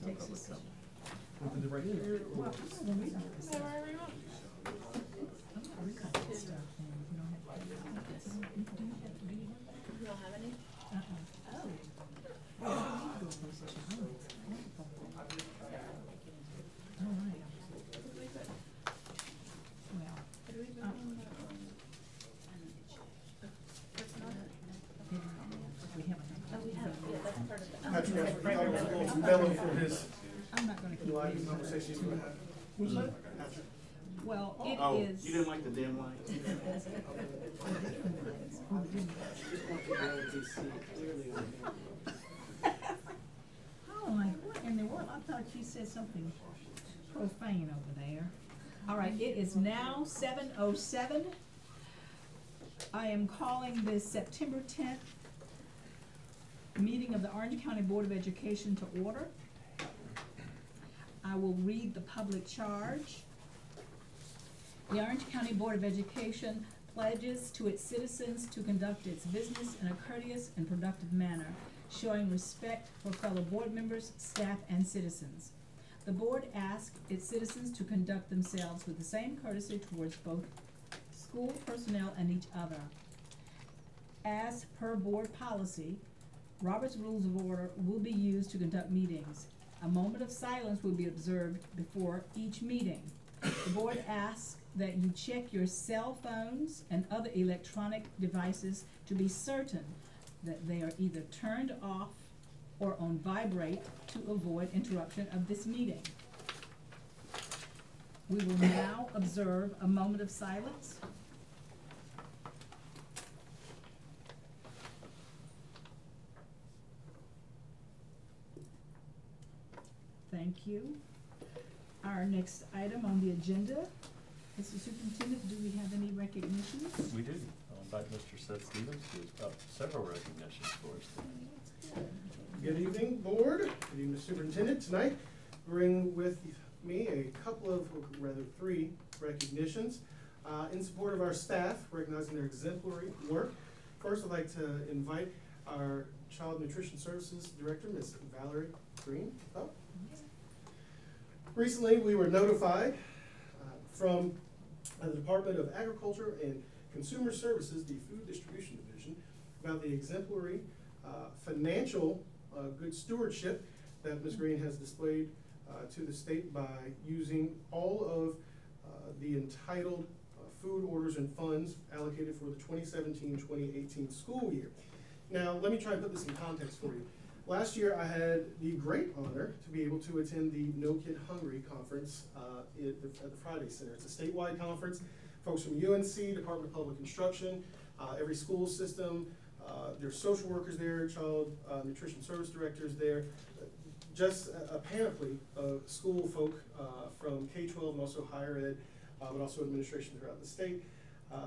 takes us. With the director? Well, when we don't have stuff. I'm not reading that stuff, and you don't have to. You don't have any? Oh. Well, you go places you don't. All right. Well, we haven't. Oh, we have. Yeah, that's part of the. Patrick, I thought it was a little mellow for his I'm not going to keep live reading. conversation he's going to have. Who's that? Patrick. Well, it is. You didn't like the dim light? Oh, like, what in the world? I thought you said something profane over there. All right, it is now 7:07. I am calling this September 10th meeting of the Orange County Board of Education to order. I will read the public charge. The Orange County Board of Education pledges to its citizens to conduct its business in a courteous and productive manner, showing respect for fellow board members, staff, and citizens. The board asks its citizens to conduct themselves with the same courtesy towards both school personnel and each other. As per board policy, Robert's Rules of Order will be used to conduct meetings. A moment of silence will be observed before each meeting. The board asks that you check your cell phones and other electronic devices to be certain that they are either turned off or on vibrate to avoid interruption of this meeting. We will now observe a moment of silence. Thank you. Our next item on the agenda, Mr. Superintendent, do we have any recognitions? We do. I'll invite Mr. Seth Stevens, who's got several recognitions for us today. Good evening, board. Good evening, Superintendent. Tonight, bring with me a couple of, or rather 3 recognitions in support of our staff, recognizing their exemplary work. First, I'd like to invite our Child Nutrition Services Director, Ms. Valerie Green. Recently, we were notified from the Department of Agriculture and Consumer Services, the Food Distribution Division, about the exemplary financial good stewardship that Ms. Green has displayed to the state by using all of the entitled food orders and funds allocated for the 2017-2018 school year. Now, let me try and put this in context for you. Last year, I had the great honor to be able to attend the No Kid Hungry conference at the Friday Center. It's a statewide conference. Folks from UNC, Department of Public Instruction, every school system, there's social workers there, child nutrition service directors there, just a panoply of school folk from K-12 and also higher ed, but also administration throughout the state.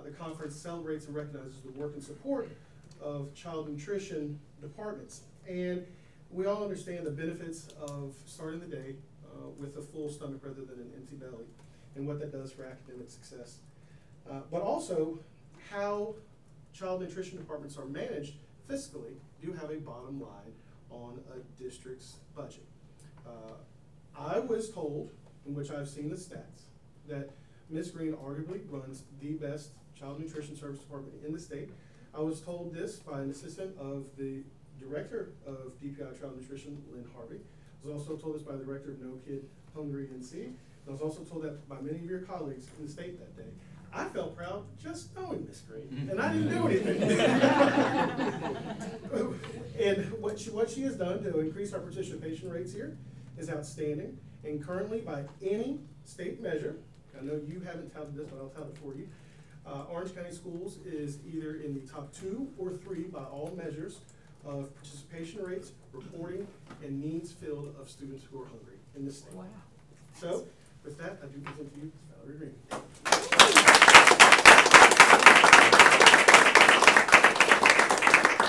The conference celebrates and recognizes the work and support of child nutrition departments. And we all understand the benefits of starting the day with a full stomach rather than an empty belly, and what that does for academic success. But also how child nutrition departments are managed fiscally do have a bottom line on a district's budget. I was told, in which I've seen the stats, that Ms. Green arguably runs the best child nutrition service department in the state. I was told this by an assistant of the director of DPI Child Nutrition, Lynn Harvey. I was also told this by the director of No Kid Hungry NC. I was also told that by many of your colleagues in the state that day. I felt proud just knowing Ms. Green, and I didn't do anything. And what she has done to increase our participation rates here is outstanding. And currently, by any state measure, I know you haven't touted this, but I'll tout it for you. Orange County Schools is either in the top 2 or 3 by all measures of participation rates, reporting, and needs filled of students who are hungry in this state. Wow. So, with that, I do present to you Valerie Green.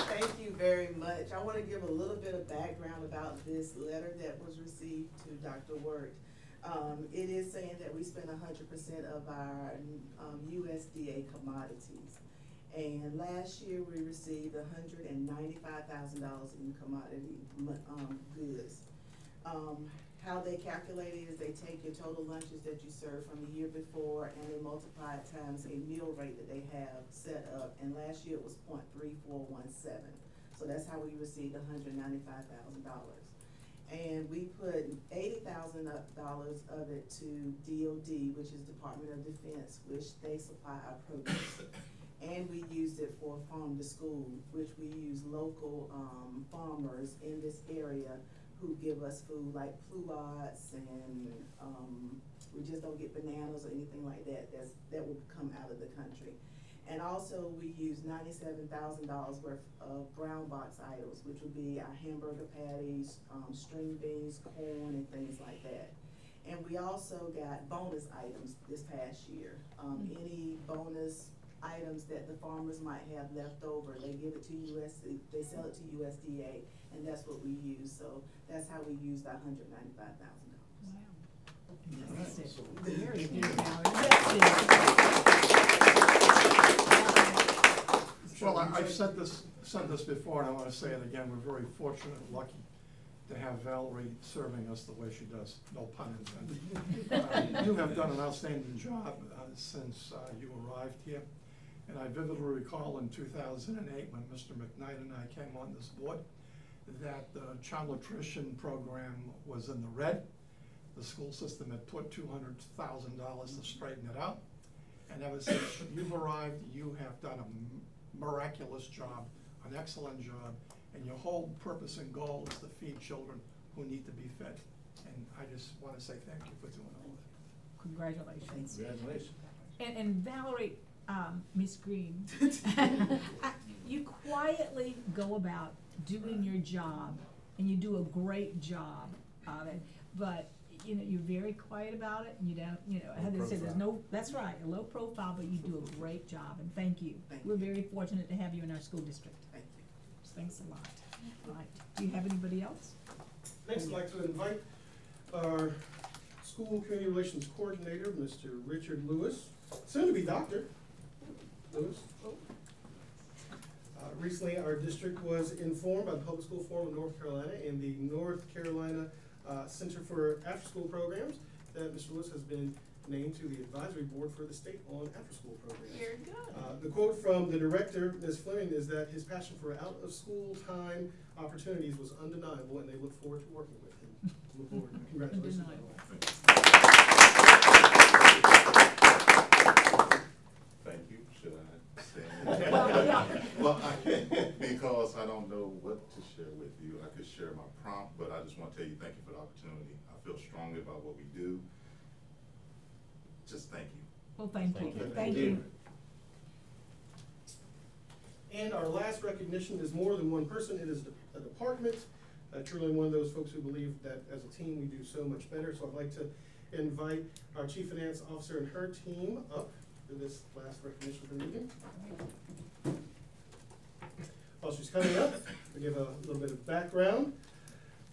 Thank you very much. I want to give a little bit of background about this letter that was received to Dr. Wirt. It is saying that we spend 100% of our USDA commodities. And last year we received $195,000 in commodity goods. How they calculate it is they take your total lunches that you served from the year before and they multiply it times a meal rate that they have set up, and last year it was 0.3417. So that's how we received $195,000. And we put $80,000 of it to DOD, which is Department of Defense, which they supply our produce. And we used it for farm to school, which we use local farmers in this area who give us food like pluots, and we just don't get bananas or anything like that that would come out of the country. And also we use $97,000 worth of brown box items, which would be our hamburger patties, string beans, corn, and things like that. And we also got bonus items this past year. Any bonus items that the farmers might have left over, they give it to they sell it to USDA, and that's what we use. So that's how we used our $195,000. Wow. That's it. Right. Very good, Howard. Well, I've said this before, and I want to say it again. We're very fortunate and lucky to have Valerie serving us the way she does. No pun intended. You have done an outstanding job since you arrived here. And I vividly recall in 2008 when Mr. McKnight and I came on this board that the child nutrition program was in the red. The school system had put $200,000 to straighten it out. And ever since you've arrived, you have done a miraculous job, an excellent job. And your whole purpose and goal is to feed children who need to be fed. And I just want to say thank you for doing all that. Congratulations. Congratulations. And Valerie, Miss Green, you quietly go about doing your job, and you do a great job of it. But you know, you're very quiet about it, and you don't, you know, Heather said there's no, that's right, a low profile, but you do a great job, and thank you. We're very fortunate to have you in our school district. Thank you. Thanks a lot. All right, do you have anybody else? Next, I'd like to invite our School Community Relations Coordinator, Mr. Richard Lewis, soon to be Dr. Lewis. Recently, our district was informed by the Public School Forum of North Carolina and the North Carolina Center for After-School Programs that Mr. Lewis has been named to the advisory board for the state on after-school programs. Very good. The quote from the director, Ms. Fleming, is that his passion for out-of-school time opportunities was undeniable, and they look forward to working with him. Look forward. Congratulations. Undeniable. Thank you. Should I say Well, anything? yeah. Well, I can't because I don't know what to share with you. I could share my prompt, but I just want to tell you thank you for the opportunity. I feel strongly about what we do. Just thank you. Well, thank you. Thank you. Thank you. And our last recognition is more than one person. It is a department. Truly one of those folks who believe that as a team we do so much better. So I'd like to invite our Chief Finance Officer and her team up for this last recognition of the meeting. While she's coming up, I'll give a little bit of background.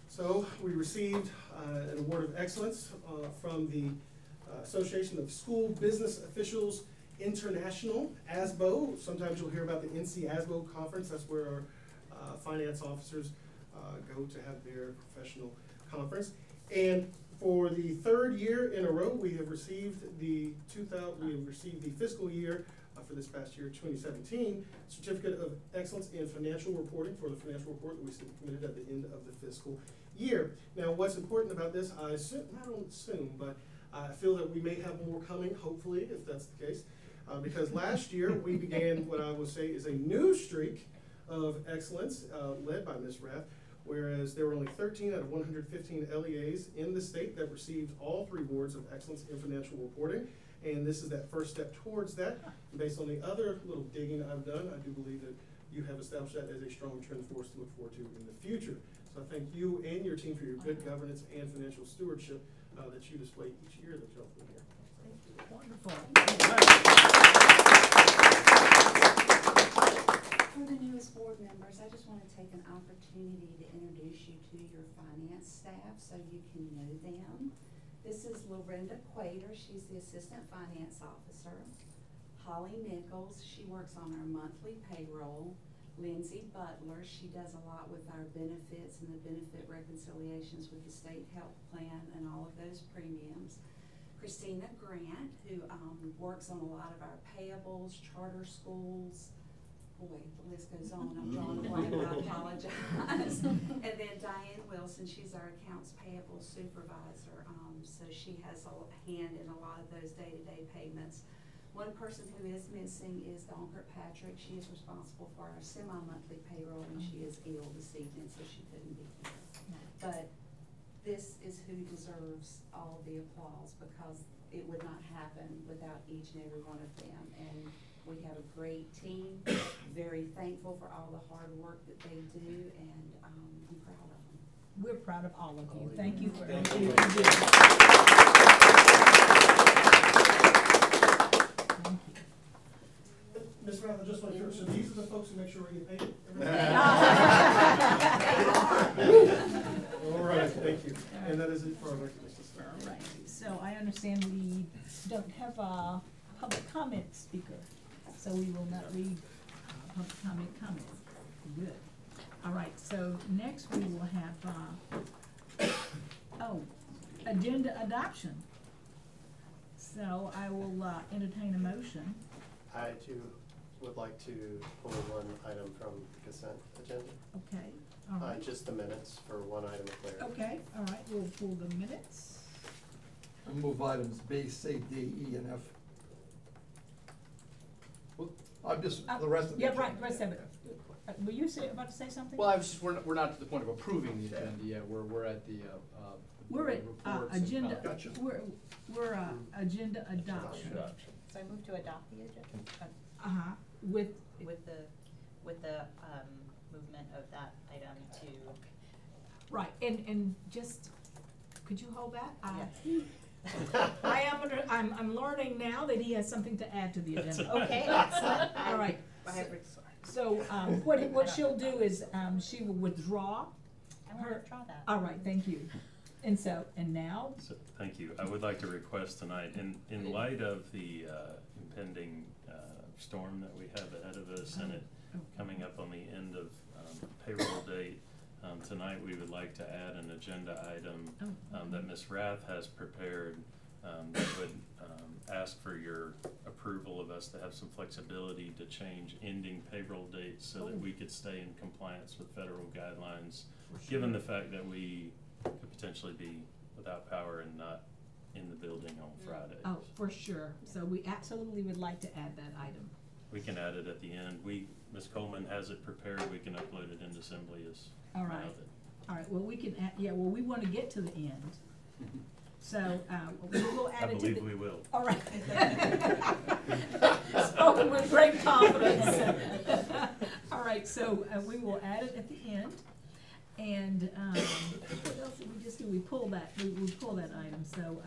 So we received an award of excellence from the Association of School Business Officials International, ASBO. Sometimes you'll hear about the NC ASBO conference. That's where our finance officers go to have their professional conference. And for the third year in a row, we have received the fiscal year for this past year, 2017, Certificate of Excellence in Financial Reporting for the financial report that we submitted at the end of the fiscal year. Now, what's important about this, I don't assume, but I feel that we may have more coming, hopefully, if that's the case, because last year we began what I will say is a new streak of excellence led by Ms. Rath, whereas there were only 13 out of 115 LEAs in the state that received all 3 awards of excellence in financial reporting. And this is that first step towards that. And based on the other little digging I've done, I do believe that you have established that as a strong trend for us to look forward to in the future. So I thank you and your team for your good governance and financial stewardship that you display each year that you'll be here. Wonderful. For the newest board members, I just want to take an opportunity to introduce you to your finance staff so you can know them. This is Lorinda Quater. She's the Assistant Finance Officer. Holly Nichols, she works on our monthly payroll. Lindsay Butler, she does a lot with our benefits and the benefit reconciliations with the state health plan and all of those premiums. Christina Grant, who works on a lot of our payables, charter schools. Boy, the list goes on. I'm drawing a blank. I apologize. And then Diane Wilson, she's our accounts payable supervisor. So she has a hand in a lot of those day-to-day payments. One person who is missing is Dawn Kirkpatrick. She is responsible for our semi-monthly payroll, and she is ill this evening, so she couldn't be here. But this is who deserves all the applause, because it would not happen without each and every one of them. And we have a great team, very thankful for all the hard work that they do, and I'm proud of them. We're proud of all of you. Thank you for Thank everything you. you do. Thank you. Ms. Rath, I just want to make sure, so these are the folks who make sure we get paid? All right, thank you. And that is it for our recognitions. All right, so I understand we don't have a public comment speaker, so we will not read public comments. Good. All right, so next we will have, agenda adoption. So I will entertain a motion. I too would like to pull one item from the consent agenda. Okay, all right. Just the minutes for one item of clarity. Okay, all right, we'll pull the minutes. I move items B, C, D, E, and F. I'm just, the rest of it. Yeah, right, the rest of it. Were you about to say something? Well, I was just, we're not to the point of approving the agenda yet, we're at the, We're at reports and agenda, Gotcha. we're agenda adoption. So I move to adopt the agenda, With, with the movement of that item to. right, and just, could you hold that? Yes. I'm learning now that he has something to add to the agenda. Okay, excellent. All right. So, what she'll do is, she will withdraw. I will her. withdraw that. All right, thank you. And so, and now? So, thank you. I would like to request tonight, in light of the impending storm that we have ahead of us and it coming up on the end of payroll date, tonight we would like to add an agenda item that Ms. Rath has prepared that would ask for your approval of us to have some flexibility to change ending payroll dates so that we could stay in compliance with federal guidelines, given the fact that we could potentially be without power and not in the building on Friday. Oh, for sure. So we absolutely would like to add that item. We can add it at the end. Ms. Coleman has it prepared. We can upload it into Assembly as All right. All right, well, we can add, yeah, well, we want to get to the end. So, we will add it to the. I believe we will. All right. Spoken with great confidence. All right, so we will add it at the end. And what else did we just do? We pull that, we pull that item, so.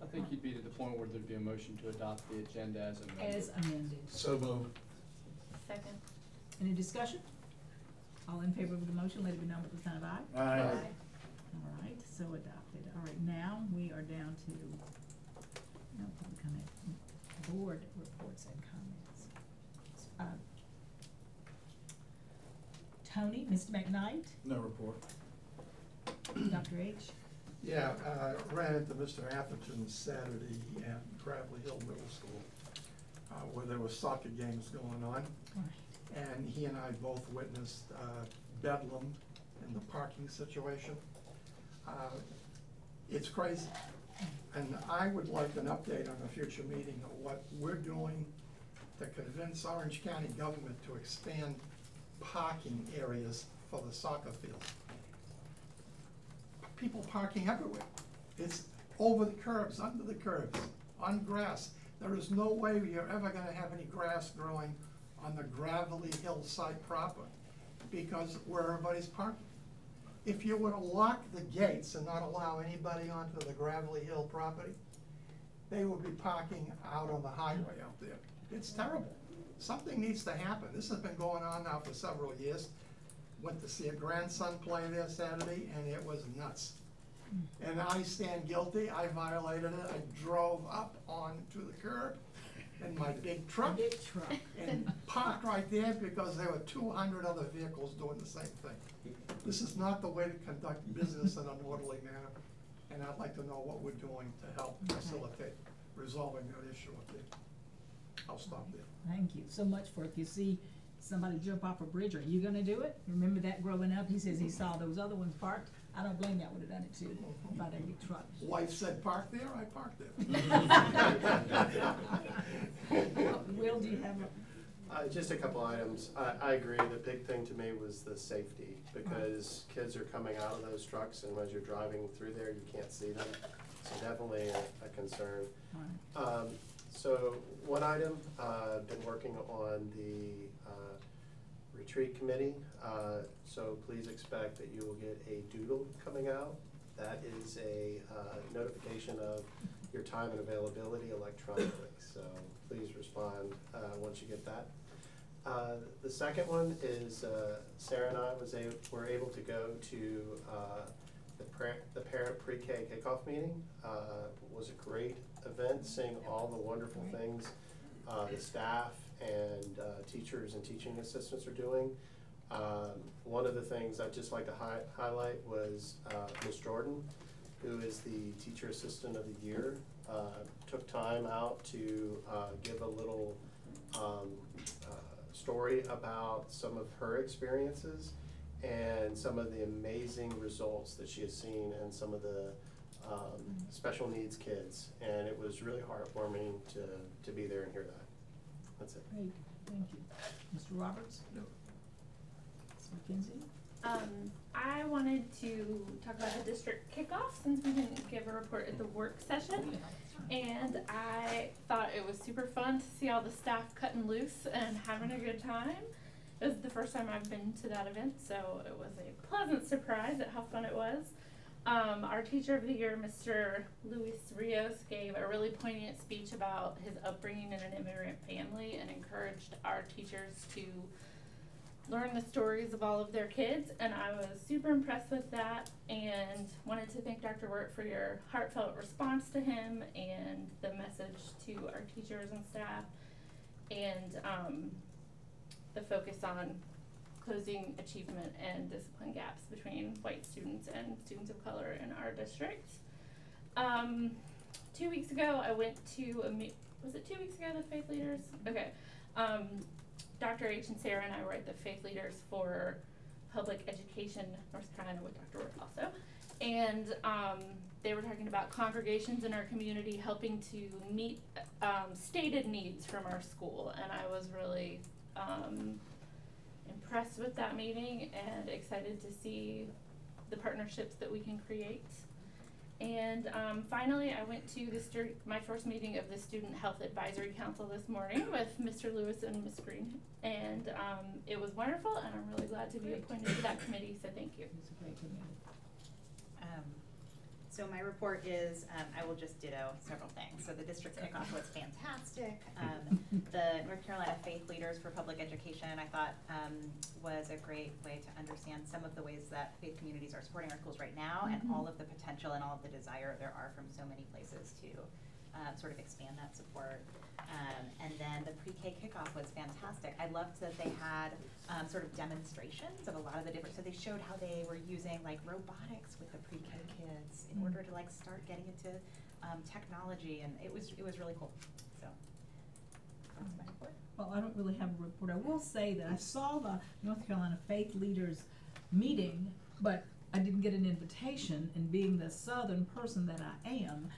I think you'd be to the point where there'd be a motion to adopt the agenda as amended. As amended. So moved. Second. Any discussion? All in favor of the motion, let it be known with the sign of aye. Aye. All right, so adopted. All right, now we are down to, no public comment, board reports and comments. Tony, Mr. McKnight, No report. Dr. H. Yeah, ran into Mr. Atherton Saturday at Gravely Hill Middle School, where there were soccer games going on. And he and I both witnessed bedlam in the parking situation. It's crazy. And I would like an update on a future meeting of what we're doing to convince Orange County government to expand parking areas for the soccer field. People parking everywhere. It's over the curbs, under the curbs, on grass. There is no way you're ever gonna have any grass growing on the gravelly hillside proper because where everybody's parking. If you were to lock the gates and not allow anybody onto the gravelly hill property, they would be parking out on the highway out there. It's terrible. Something needs to happen. This has been going on now for several years. Went to see a grandson play there Saturday and it was nuts. And I stand guilty. I violated it. I drove up onto the curb in my big truck. Big truck. And parked right there because there were 200 other vehicles doing the same thing. This is not the way to conduct business in an orderly manner, and I'd like to know what we're doing to help facilitate resolving that issue up there. I'll stop there. Thank you so much for, if you see somebody jump off a bridge, are you gonna do it? Remember that growing up, he says he saw those other ones parked. I don't blame you, I would've done it too, by that big truck. Wife said park there, I parked there. Will, do you have a? Just a couple items. I agree, the big thing to me was the safety, because kids are coming out of those trucks, and as you're driving through there, you can't see them. So definitely a concern. Right. So one item, been working on the retreat committee, so please expect that you will get a doodle coming out. That is a notification of your time and availability electronically, so please respond once you get that. The second one is Sarah and I were able to go to the parent pre-K kickoff meeting. It was a great event, seeing all the wonderful things the staff and teachers and teaching assistants are doing. One of the things I'd just like to highlight was Ms. Jordan, who is the Teacher Assistant of the Year, took time out to give a little story about some of her experiences and some of the amazing results that she has seen in some of the special needs kids. And it was really heartwarming to be there and hear that. That's it. Great, thank you. Mr. Roberts? No. Ms. McKenzie? I wanted to talk about the district kickoff since we didn't give a report at the work session. And I thought it was super fun to see all the staff cutting loose and having a good time. It was the first time I've been to that event, so it was a pleasant surprise at how fun it was. Our Teacher of the Year, Mr. Luis Rios, gave a really poignant speech about his upbringing in an immigrant family and encouraged our teachers to learn the stories of all of their kids, and I was super impressed with that and wanted to thank Dr. Wirt for your heartfelt response to him and the message to our teachers and staff, and the focus on closing achievement and discipline gaps between white students and students of color in our district. 2 weeks ago, I went to was it 2 weeks ago, the Faith Leaders? Okay. Dr. H and Sarah and I were at the Faith Leaders for Public Education North Carolina with Dr. Wirt also. And they were talking about congregations in our community helping to meet stated needs from our school. And I was really impressed with that meeting and excited to see the partnerships that we can create. And finally, I went to my first meeting of the Student Health Advisory Council this morning with Mr. Lewis and Ms. Green, and it was wonderful, and I'm really glad to be appointed to that committee, so thank you. It's a great committee. So my report is, I will just ditto several things. So the district kickoff was fantastic. The North Carolina Faith Leaders for Public Education, I thought, was a great way to understand some of the ways that faith communities are supporting our schools right now, and all of the potential and all of the desire there are from so many places to sort of expand that support. And then the pre-K kickoff was fantastic. I loved that they had sort of demonstrations of a lot of the different, so they showed how they were using like robotics with the pre-K kids in order to like start getting into technology, and it was really cool. So that's my report. Well, I don't really have a report. I will say that I saw the North Carolina Faith Leaders meeting, but I didn't get an invitation, and being the Southern person that I am,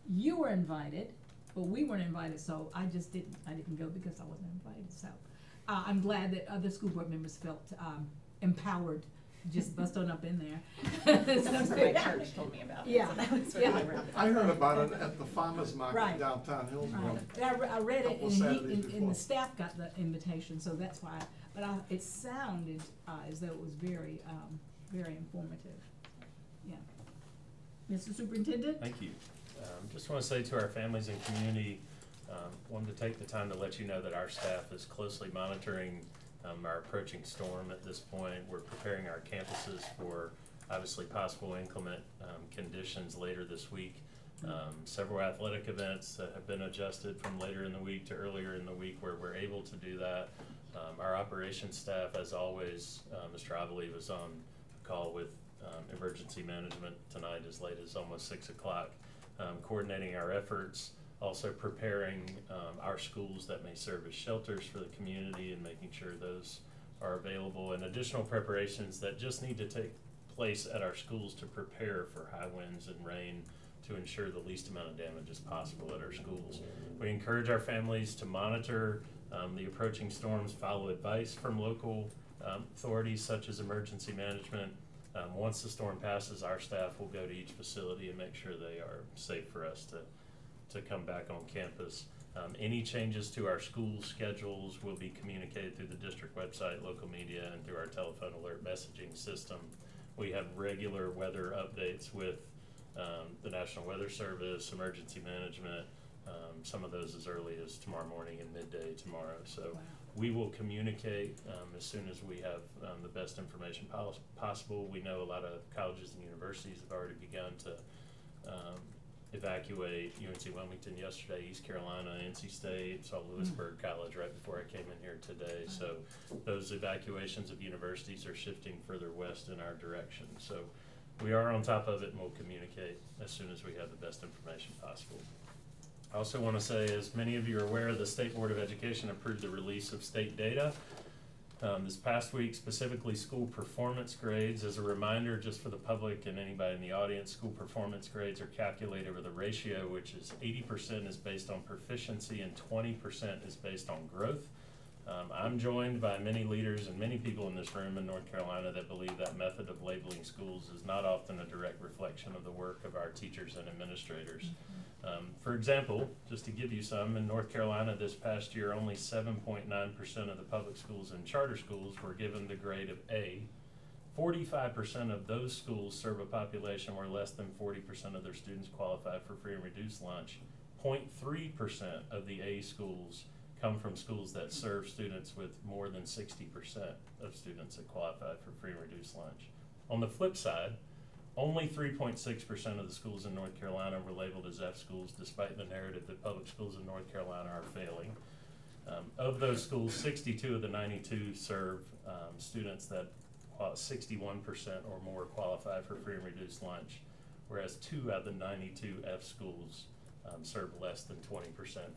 you were invited, but we weren't invited, so I didn't go because I wasn't invited. So I'm glad that other school board members felt empowered, just bust on up in there. That's what my church told me about. Yeah. So that was really roundabout. I heard about it at the farmer's market Right. downtown Hillsborough. I read it, Couple Saturdays and before. the staff got the invitation, so that's why. But it sounded as though it was very, very informative. Yeah. Mr. Superintendent? Thank you. Just want to say to our families and community, wanted to take the time to let you know that our staff is closely monitoring our approaching storm at this point. We're preparing our campuses for obviously possible inclement conditions later this week. Several athletic events that have been adjusted from later in the week to earlier in the week where we're able to do that. Our operations staff, as always, Mr. Ivory was on a call with emergency management tonight as late as almost 6 o'clock, coordinating our efforts, also preparing our schools that may serve as shelters for the community and making sure those are available, and additional preparations that just need to take place at our schools to prepare for high winds and rain to ensure the least amount of damage as possible at our schools. We encourage our families to monitor the approaching storms, follow advice from local authorities such as emergency management. Once the storm passes, our staff will go to each facility and make sure they are safe for us to come back on campus. Any changes to our school schedules will be communicated through the district website, local media, and through our telephone alert messaging system. We have regular weather updates with the National Weather Service, emergency management, some of those as early as tomorrow morning and midday tomorrow. So we will communicate as soon as we have the best information possible. We know a lot of colleges and universities have already begun to evacuate. UNC Wilmington yesterday, East Carolina, NC State, saw Lewisburg College right before I came in here today. So those evacuations of universities are shifting further west in our direction. So we are on top of it, and we'll communicate as soon as we have the best information possible. I also want to say, as many of you are aware, the State Board of Education approved the release of state data this past week, specifically school performance grades. As a reminder, just for the public and anybody in the audience, school performance grades are calculated with a ratio which is 80% is based on proficiency and 20% is based on growth. I'm joined by many leaders and many people in this room in North Carolina that believe that method of labeling schools is not often a direct reflection of the work of our teachers and administrators. For example, just to give you some, in North Carolina this past year, only 7.9% of the public schools and charter schools were given the grade of A. 45% of those schools serve a population where less than 40% of their students qualify for free and reduced lunch. 0.3% of the A schools come from schools that serve students with more than 60% of students that qualify for free and reduced lunch. On the flip side, only 3.6% of the schools in North Carolina were labeled as F schools, despite the narrative that public schools in North Carolina are failing. Of those schools, 62 of the 92 serve students that 61% or more qualify for free and reduced lunch, whereas 2 out of the 92 F schools serve less than 20%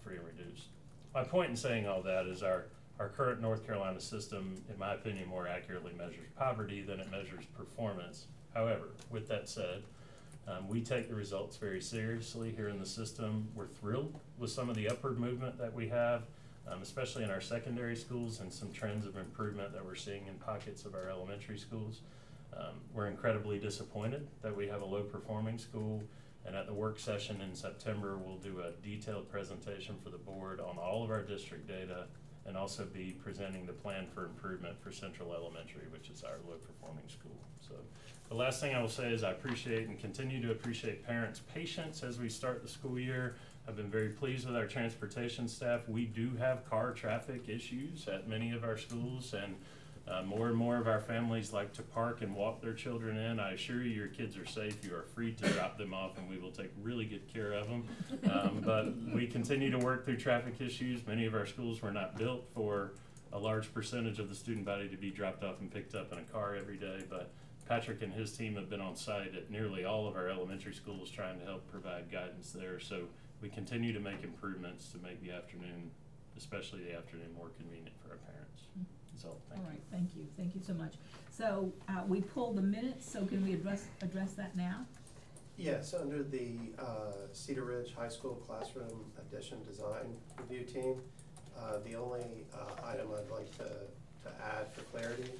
free and reduced. My point in saying all that is our current North Carolina system, in my opinion, more accurately measures poverty than it measures performance. However, with that said, we take the results very seriously here in the system. We're thrilled with some of the upward movement that we have, especially in our secondary schools, and some trends of improvement that we're seeing in pockets of our elementary schools. We're incredibly disappointed that we have a low-performing school, and at the work session in September, we'll do a detailed presentation for the board on all of our district data, and also be presenting the plan for improvement for Central Elementary, which is our low-performing school. So the last thing I will say is I appreciate and continue to appreciate parents' patience as we start the school year. I've been very pleased with our transportation staff. We do have car traffic issues at many of our schools, and more and more of our families like to park and walk their children in. I assure you, your kids are safe. You are free to drop them off, and we will take really good care of them. But we continue to work through traffic issues. Many of our schools were not built for a large percentage of the student body to be dropped off and picked up in a car every day. But Patrick and his team have been on site at nearly all of our elementary schools trying to help provide guidance there. So we continue to make improvements to make the afternoon, especially the afternoon, more convenient for our parents. So, all right, thank you. Thank you so much. So we pulled the minutes, so can we address that now? Yes, under the Cedar Ridge High School Classroom Addition Design Review Team, the only item I'd like to add for clarity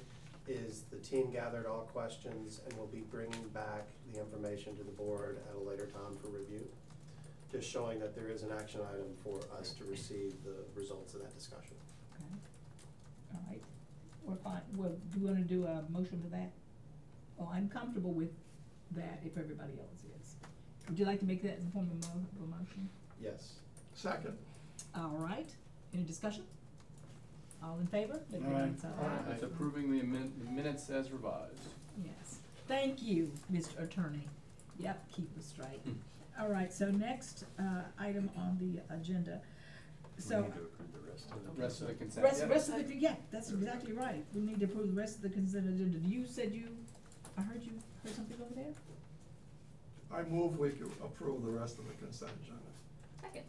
is the team gathered all questions and will be bringing back the information to the board at a later time for review, just showing that there is an action item for us to receive the results of that discussion. Okay. All right, we're fine. Well, do you want to do a motion for that? Oh, I'm comfortable with that if everybody else is. Would you like to make that in the form of a motion? Yes. Second. All right, any discussion? All in favor? Aye. It's approving the minutes as revised. Yes. Thank you, Mr. Attorney. Yep, keep us straight. All right, so next, item on the agenda. So. We need to approve the rest of it. Rest of the consent. Rest of the, yeah, that's exactly right. We need to approve the rest of the consent agenda. You said I heard something over there? I move we could approve the rest of the consent agenda. Second.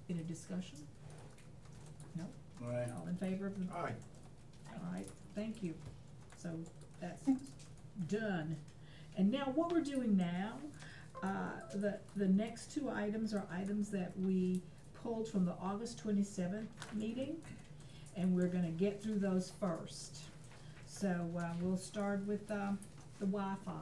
Any discussion? No? All right. All in favor of the? Aye. All right, thank you. So that's done. And now what we're doing now, the next two items are items that we pulled from the August 27th meeting, and we're gonna get through those first. So, we'll start with, the Wi-Fi.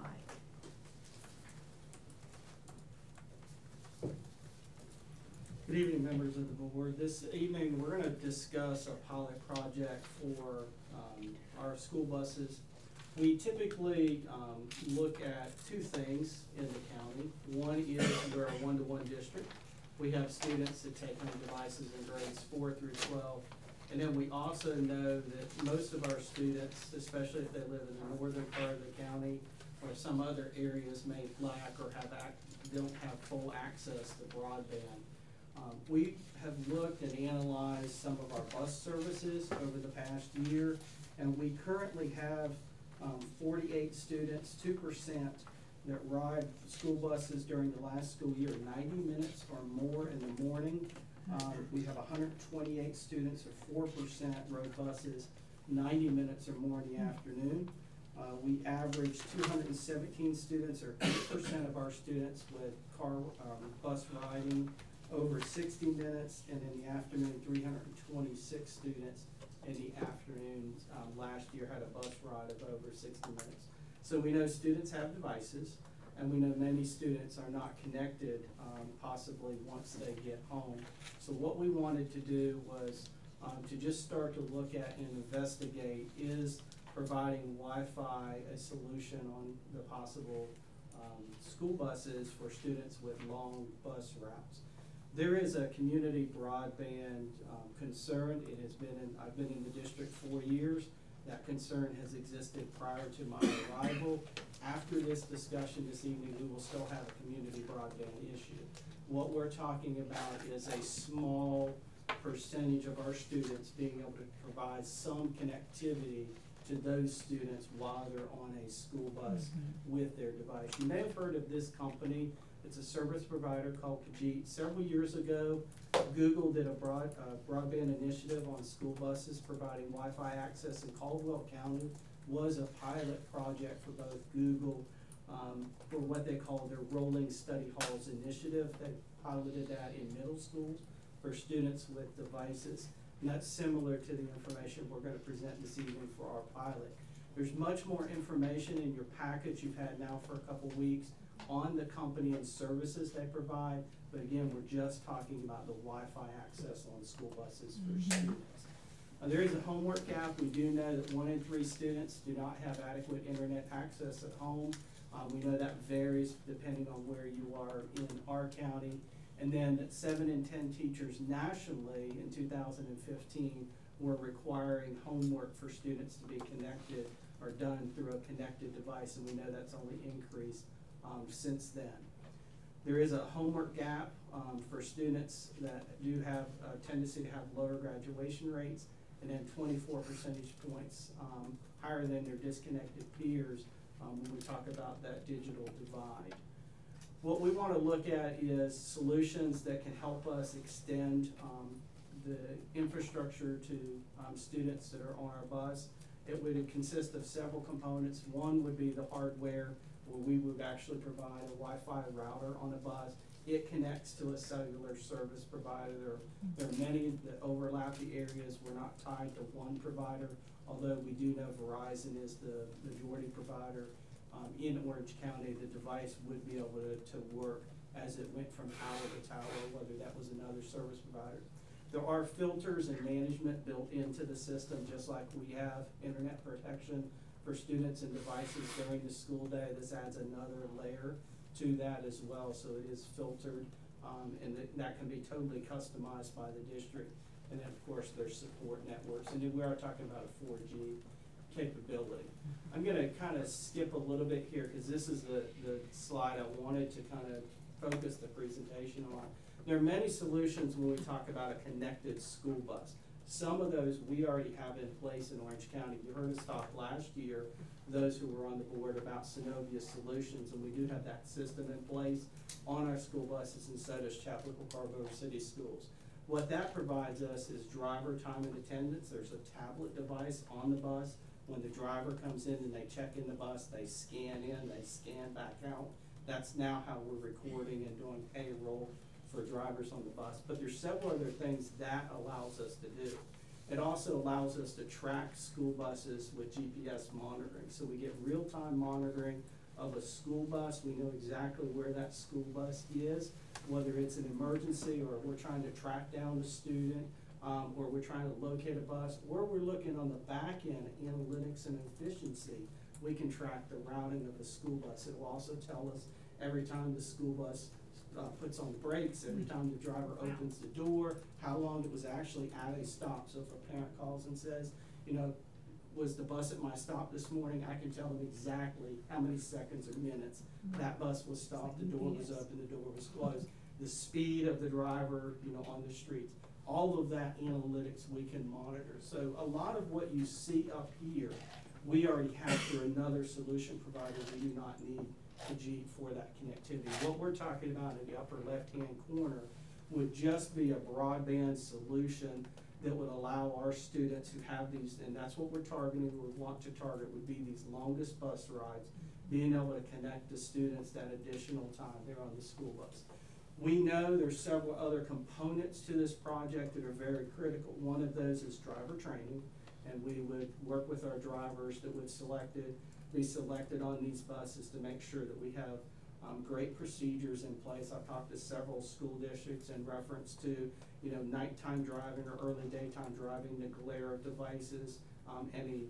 Good evening, members of the board. This evening, we're gonna discuss a pilot project for, our school buses. We typically, look at two things in the county. One is we're a one-to-one district. We have students that take home devices in grades 4 through 12. And then we also know that most of our students, especially if they live in the northern part of the county or some other areas, may lack or don't have full access to broadband. We have looked and analyzed some of our bus services over the past year, and we currently have 48 students, 2%, that ride school buses during the last school year, 90 minutes or more in the morning. We have 128 students, or 4%, rode buses 90 minutes or more in the afternoon. We average 217 students, or 8% of our students, with bus riding over 60 minutes, and in the afternoon, 326 students in the afternoon last year had a bus ride of over 60 minutes. So we know students have devices, and we know many students are not connected, possibly once they get home. So what we wanted to do was to just start to look at and investigate, is providing Wi-Fi a solution on the possible school buses for students with long bus routes. There is a community broadband concern. It has been I've been in the district 4 years. That concern has existed prior to my arrival. After this discussion this evening, we will still have a community broadband issue. What we're talking about is a small percentage of our students being able to provide some connectivity to those students while they're on a school bus with their device. You may have heard of this company. It's a service provider called KaJeet. Several years ago, Google did a broadband initiative on school buses providing Wi-Fi access in Caldwell County. Was a pilot project for both Google for what they call their Rolling Study Halls initiative. They piloted that in middle schools for students with devices. And that's similar to the information we're going to present this evening for our pilot. There's much more information in your package you've had now for a couple weeks on the company and services they provide, but again, we're just talking about the Wi-Fi access on school buses for students. There is a homework gap. We do know that 1 in 3 students do not have adequate internet access at home. We know that varies depending on where you are in our county. And then that 7 in 10 teachers nationally in 2015 were requiring homework for students to be connected or done through a connected device, and we know that's only increased since then. There is a homework gap for students that do have a tendency to have lower graduation rates, and then 24 percentage points higher than their disconnected peers when we talk about that digital divide. What we want to look at is solutions that can help us extend the infrastructure to students that are on our bus. It would consist of several components. One would be the hardware, where we would actually provide a Wi-Fi router on a bus. It connects to a cellular service provider. There are many that overlap the areas. We're not tied to one provider, although we do know Verizon is the majority provider. In Orange County, the device would be able to work as it went from tower to tower, whether that was another service provider. There are filters and management built into the system, just like we have internet protection for students and devices during the school day. This adds another layer to that as well, so it is filtered, and that can be totally customized by the district. And then, of course, there's support networks, and then we are talking about a 4G capability. I'm going to kind of skip a little bit here because this is the slide I wanted to kind of focus the presentation on. There are many solutions when we talk about a connected school bus. Some of those we already have in place in Orange County. You heard us talk last year, those who were on the board, about Synovia Solutions, and we do have that system in place on our school buses, and so does Chapel Carver City Schools. What that provides us is driver time and attendance. There's a tablet device on the bus. When the driver comes in and they check in the bus, they scan in, they scan back out. That's now how we're recording and doing payroll for drivers on the bus. But there's several other things that allows us to do. It also allows us to track school buses with GPS monitoring. So we get real-time monitoring of a school bus. We know exactly where that school bus is, whether it's an emergency or we're trying to track down the student, or we're trying to locate a bus, or we're looking on the back end, analytics and efficiency. We can track the routing of the school bus. It will also tell us every time the school bus puts on the brakes, every time the driver opens the door, how long it was actually at a stop. So if a parent calls and says, you know, was the bus at my stop this morning, I can tell them exactly how many seconds or minutes that bus was stopped, the door was open, the door was closed, the speed of the driver, you know, on the streets. All of that analytics we can monitor. So a lot of what you see up here, we already have through another solution provider. We do not need KaJeet for that connectivity. What we're talking about in the upper left-hand corner would just be a broadband solution that would allow our students who have these, and that's what we're targeting, we want to target, would be these longest bus rides, being able to connect the students that additional time they're on the school bus. We know there's several other components to this project that are very critical. One of those is driver training, and we would work with our drivers that would be selected on these buses to make sure that we have great procedures in place. I've talked to several school districts in reference to, you know, nighttime driving or early daytime driving, the glare of devices, any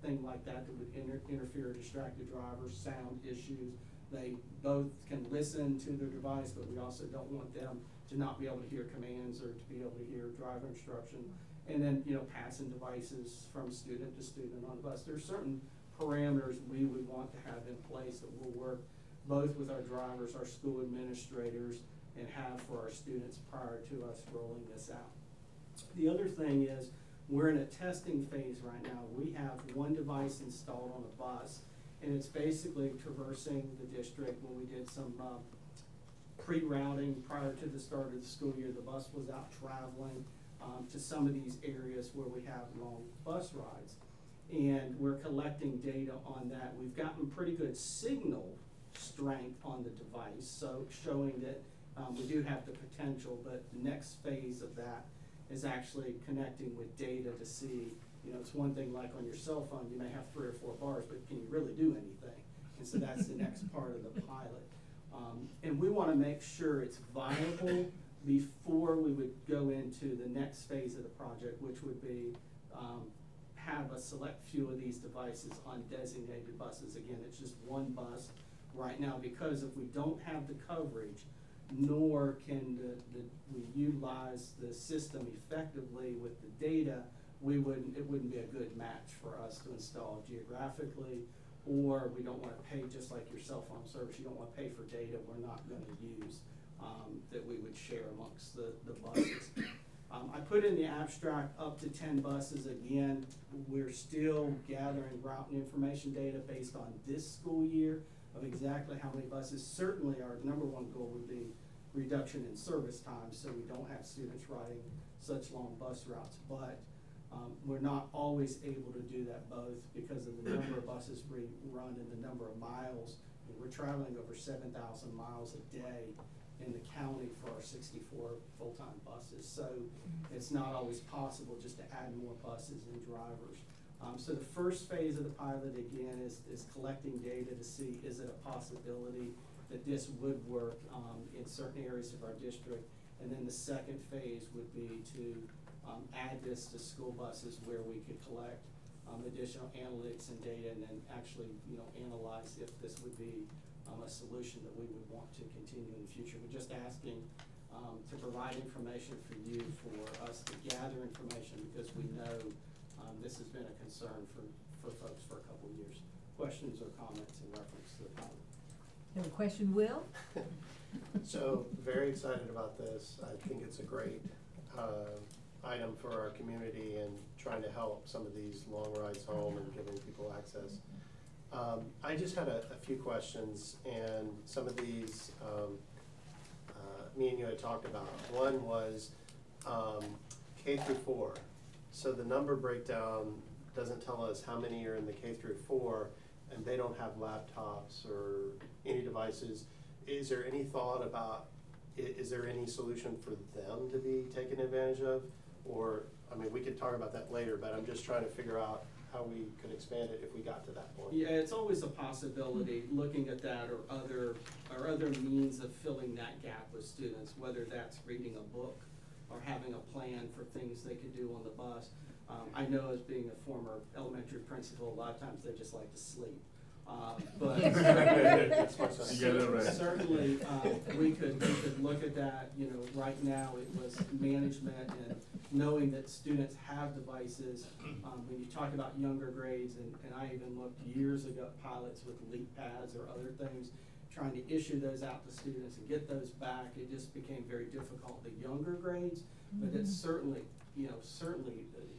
thing like that that would interfere or distract the driver, sound issues. They both can listen to their device, but we also don't want them to not be able to hear commands or to be able to hear driver instruction. And then, you know, passing devices from student to student on the bus. There's certain parameters we would want to have in place that will work both with our drivers, our school administrators, and have for our students prior to us rolling this out. The other thing is, we're in a testing phase right now. We have one device installed on a bus, and it's basically traversing the district. When we did some pre-routing prior to the start of the school year, the bus was out traveling to some of these areas where we have long bus rides. And we're collecting data on that. We've gotten pretty good signal strength on the device, so showing that we do have the potential, but the next phase of that is actually connecting with data to see, you know, it's one thing like on your cell phone, you may have 3 or 4 bars, but can you really do anything? And so that's the next part of the pilot. And we want to make sure it's viable before we would go into the next phase of the project, which would be have a select few of these devices on designated buses. Again, it's just one bus right now, because if we don't have the coverage, nor can we utilize the system effectively with the data, it wouldn't be a good match for us to install geographically, or we don't want to pay, just like your cell phone service, you don't want to pay for data we're not going to use, that we would share amongst the buses. I put in the abstract up to 10 buses. Again, we're still gathering route and information data based on this school year of exactly how many buses. Certainly our #1 goal would be reduction in service time, so we don't have students riding such long bus routes, but we're not always able to do that both because of the number of buses we run and the number of miles. We're traveling over 7,000 miles a day in the county for our 64 full-time buses. So it's not always possible just to add more buses and drivers. So the first phase of the pilot, again, is collecting data to see, is it a possibility that this would work in certain areas of our district. And then the second phase would be to add this to school buses where we could collect additional analytics and data, and then actually, you know, analyze if this would be a solution that we would want to continue in the future. We're just asking to provide information for you, for us to gather information, because we know this has been a concern for folks for a couple of years. Questions or comments in reference to the pilot? You have a question, Will? So, very excited about this. I think it's a great item for our community and trying to help some of these long rides home and giving people access. I just had a few questions, and some of these me and you had talked about. One was K through 4. So the number breakdown doesn't tell us how many are in the K through 4, and they don't have laptops or any devices. Is there any thought about, is there any solution for them to be taken advantage of? Or, I mean, we could talk about that later, but I'm just trying to figure out how we could expand it if we got to that point. Yeah, it's always a possibility, looking at that or other means of filling that gap with students, whether that's reading a book or having a plan for things they could do on the bus. I know, as being a former elementary principal, a lot of times they just like to sleep. But certainly, we could look at that. You know, right now it was management and knowing that students have devices. When you talk about younger grades, and I even looked years ago at pilots with leap pads or other things, trying to issue those out to students and get those back, it just became very difficult. The younger grades, but it's certainly, you know,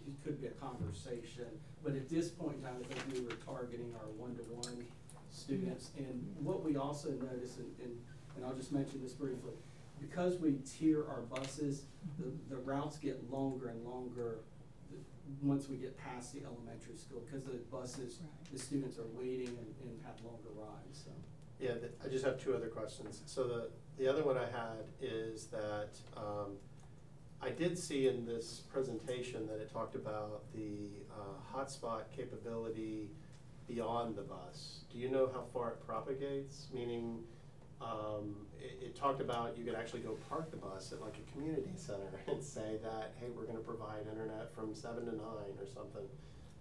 it could be a conversation. But at this point in time, I think we were targeting our one-to-one students. And what we also noticed, and I'll just mention this briefly, because we tier our buses, the routes get longer and longer once we get past the elementary school, because the buses, the students are waiting and have longer rides. So. Yeah, I just have two other questions. So the other one I had is that I did see in this presentation that it talked about the hotspot capability beyond the bus. Do you know how far it propagates? Meaning, it talked about you could actually go park the bus at like a community center and say that, hey, we're going to provide internet from 7 to 9 or something.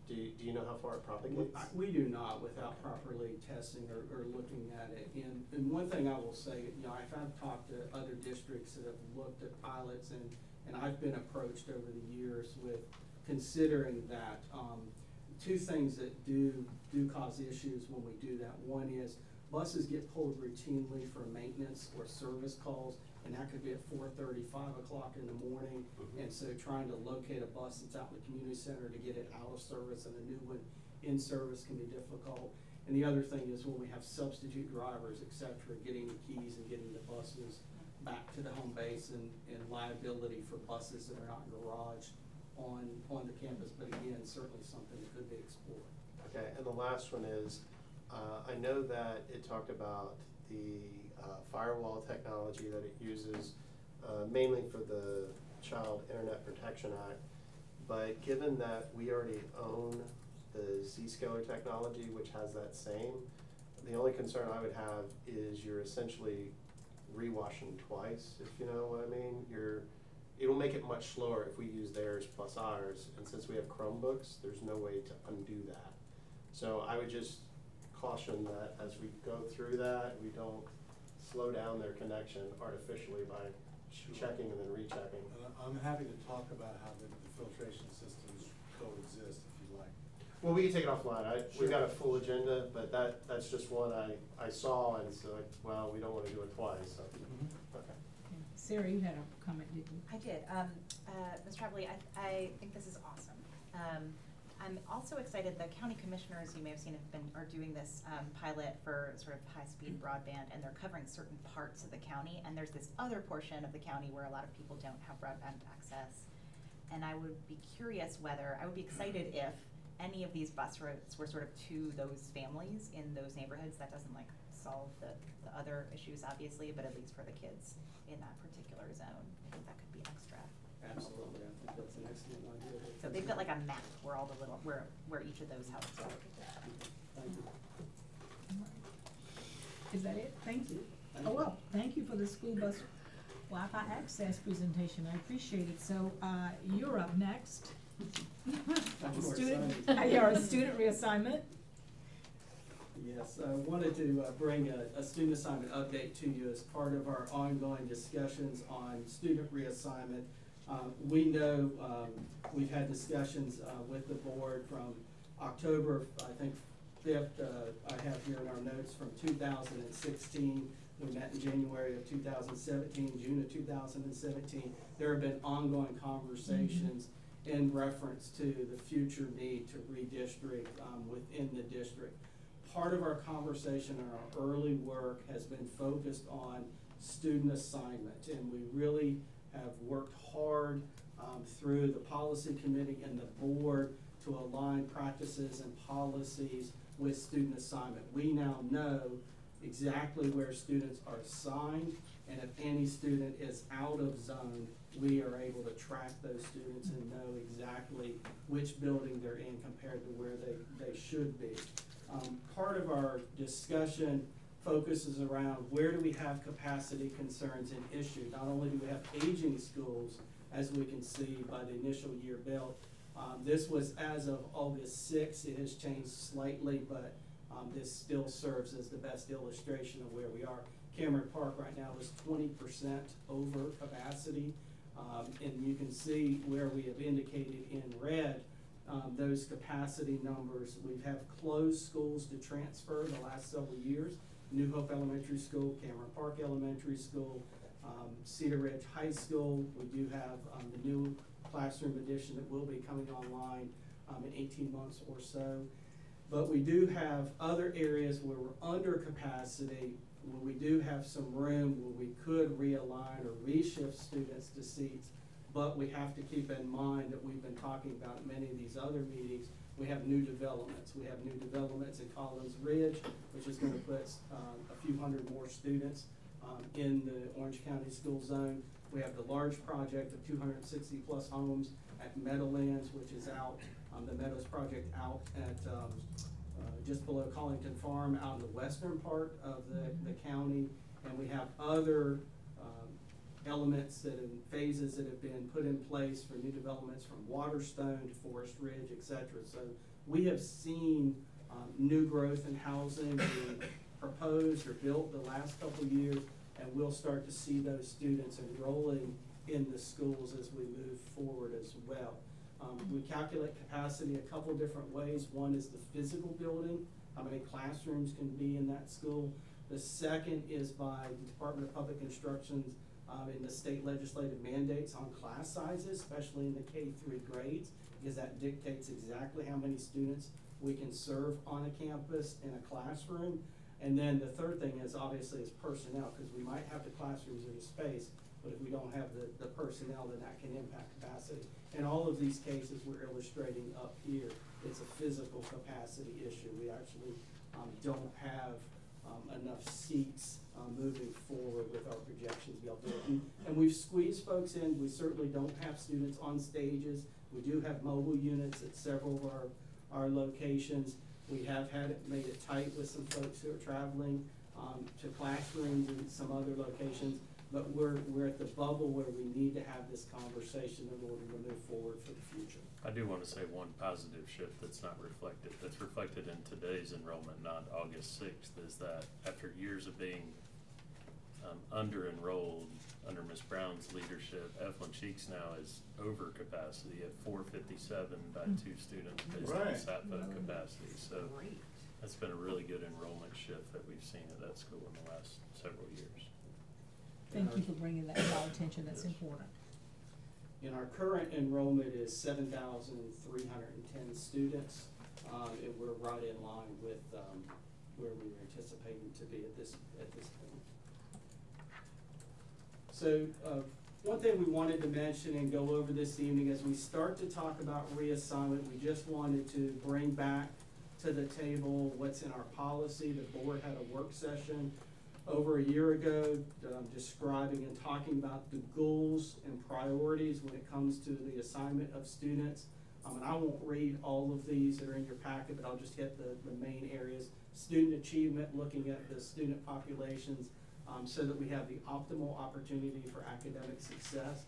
Do you know how far it propagates? We do not, without properly testing or looking at it. And one thing I will say, you know, I've talked to other districts that have looked at pilots, and I've been approached over the years with considering that. Two things that do cause issues when we do that. One is buses get pulled routinely for maintenance or service calls, and that could be at 4:30, 5 o'clock in the morning. And so trying to locate a bus that's out in the community center to get it out of service and a new one in service can be difficult. And the other thing is when we have substitute drivers, et cetera, getting the keys and getting the buses back to the home base, and liability for buses that are not garaged on the campus. But again, certainly something that could be explored. Okay, and the last one is, I know that it talked about the firewall technology that it uses mainly for the Child Internet Protection Act, but given that we already own the Zscaler technology, which has that same, the only concern I would have is you're essentially rewashing twice, if you know what I mean. It'll make it much slower if we use theirs plus ours, and since we have Chromebooks, there's no way to undo that. So I would just caution that as we go through that, we don't slow down their connection artificially by checking and then rechecking. I'm happy to talk about how the filtration systems coexist if you like. Well, we can take it offline. Sure. We've got a full agenda, but that's just one I saw, and so like, well, we don't want to do it twice. So. Okay. Sarah, you had a comment, didn't you? I did. Ms. Travely, I think this is awesome. I'm also excited the county commissioners, you may have seen, are doing this pilot for sort of high-speed broadband, and they're covering certain parts of the county, and there's this other portion of the county where a lot of people don't have broadband access. And I would be curious whether, I would be excited if any of these bus routes were sort of to those families in those neighborhoods. That doesn't like solve the other issues, obviously, but at least for the kids in that particular zone, I think that could be extra. Absolutely, I think that's an excellent idea. So they've got like a map where all the little, where each of those helps. Thank you. Is that it? Thank you. Oh, well, thank you for the school bus Wi-Fi access presentation. I appreciate it. So you're up next. You're a student reassignment. Yes, I wanted to bring a student assignment update to you as part of our ongoing discussions on student reassignment. We know we've had discussions with the board from October, I think, 5th, I have here in our notes from 2016, We met in January of 2017, June of 2017. There have been ongoing conversations in reference to the future need to redistrict within the district. Part of our conversation and our early work has been focused on student assignment, and we really have worked hard through the policy committee and the board to align practices and policies with student assignment. We now know exactly where students are assigned, and if any student is out of zone, we are able to track those students and know exactly which building they're in compared to where they should be. Part of our discussion focuses around where do we have capacity concerns and issues. Not only do we have aging schools, as we can see by the initial year built. This was as of August 6th. It has changed slightly, but this still serves as the best illustration of where we are. Cameron Park right now is 20% over capacity, and you can see where we have indicated in red those capacity numbers. We have closed schools to transfer the last several years. New Hope Elementary School, Cameron Park Elementary School, Cedar Ridge High School. We do have the new classroom addition that will be coming online in 18 months or so. But we do have other areas where we're under capacity, where we do have some room where we could realign or reshift students to seats. But we have to keep in mind that we've been talking about in many of these other meetings, we have new developments. We have new developments in Collins Ridge, which is going to put a few hundred more students in the Orange County school zone. We have the large project of 260 plus homes at Meadowlands, which is out, the Meadows project out at just below Collington Farm out in the western part of the county. And we have other elements that in phases that have been put in place for new developments from Waterstone to Forest Ridge, et cetera. So we have seen new growth in housing being proposed or built the last couple of years, and we'll start to see those students enrolling in the schools as we move forward as well. We calculate capacity a couple different ways. One is the physical building, how many classrooms can be in that school. The second is by the Department of Public Instruction's in the state legislative mandates on class sizes, especially in the K-3 grades, because that dictates exactly how many students we can serve on a campus in a classroom. And then the third thing is obviously is personnel, because we might have the classrooms in a space, but if we don't have the personnel, then that can impact capacity. In all of these cases we're illustrating up here, it's a physical capacity issue. We actually don't have enough seats moving forward with our projections to be able to do it. And we've squeezed folks in. We certainly don't have students on stages. We do have mobile units at several of our locations. We have made it tight with some folks who are traveling to classrooms and some other locations, but we're at the bubble where we need to have this conversation in order to move forward for the future. I do want to say one positive shift that's reflected in today's enrollment, not August 6th, is that after years of being under-enrolled under Ms. Brown's leadership, Evelyn Cheeks now is over capacity at 457 by 2 students based on SAPO capacity. So that's been a really good enrollment shift that we've seen at that school in the last several years. Thank you for bringing that to our attention. That's important. And our current enrollment is 7,310 students, and we're right in line with where we were anticipating to be at this point. So one thing we wanted to mention and go over this evening as we start to talk about reassignment, we just wanted to bring back to the table what's in our policy. The board had a work session over a year ago describing and talking about the goals and priorities when it comes to the assignment of students. And I won't read all of these that are in your packet, but I'll just hit the main areas. Student achievement, looking at the student populations so that we have the optimal opportunity for academic success.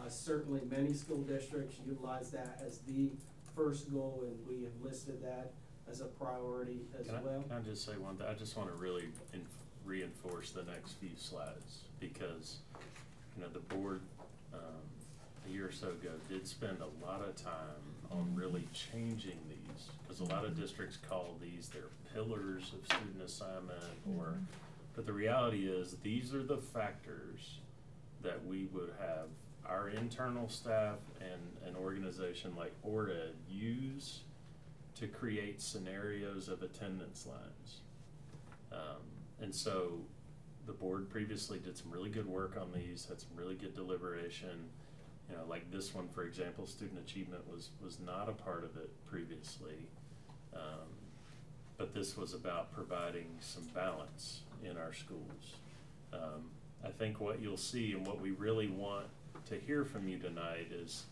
Certainly many school districts utilize that as the first goal, and we have listed that as a priority as well. Can I just say one thing? I just want to really reinforce the next few slides, because the board a year or so ago did spend a lot of time on really changing these, because a lot of districts call these their pillars of student assignment or But the reality is, these are the factors that we would have our internal staff and an organization like ORED use to create scenarios of attendance lines. And so the board previously did some really good work on these, had some really good deliberation. You know, like this one, for example, student achievement was not a part of it previously. But this was about providing some balance in our schools. I think what you'll see and what we really want to hear from you tonight is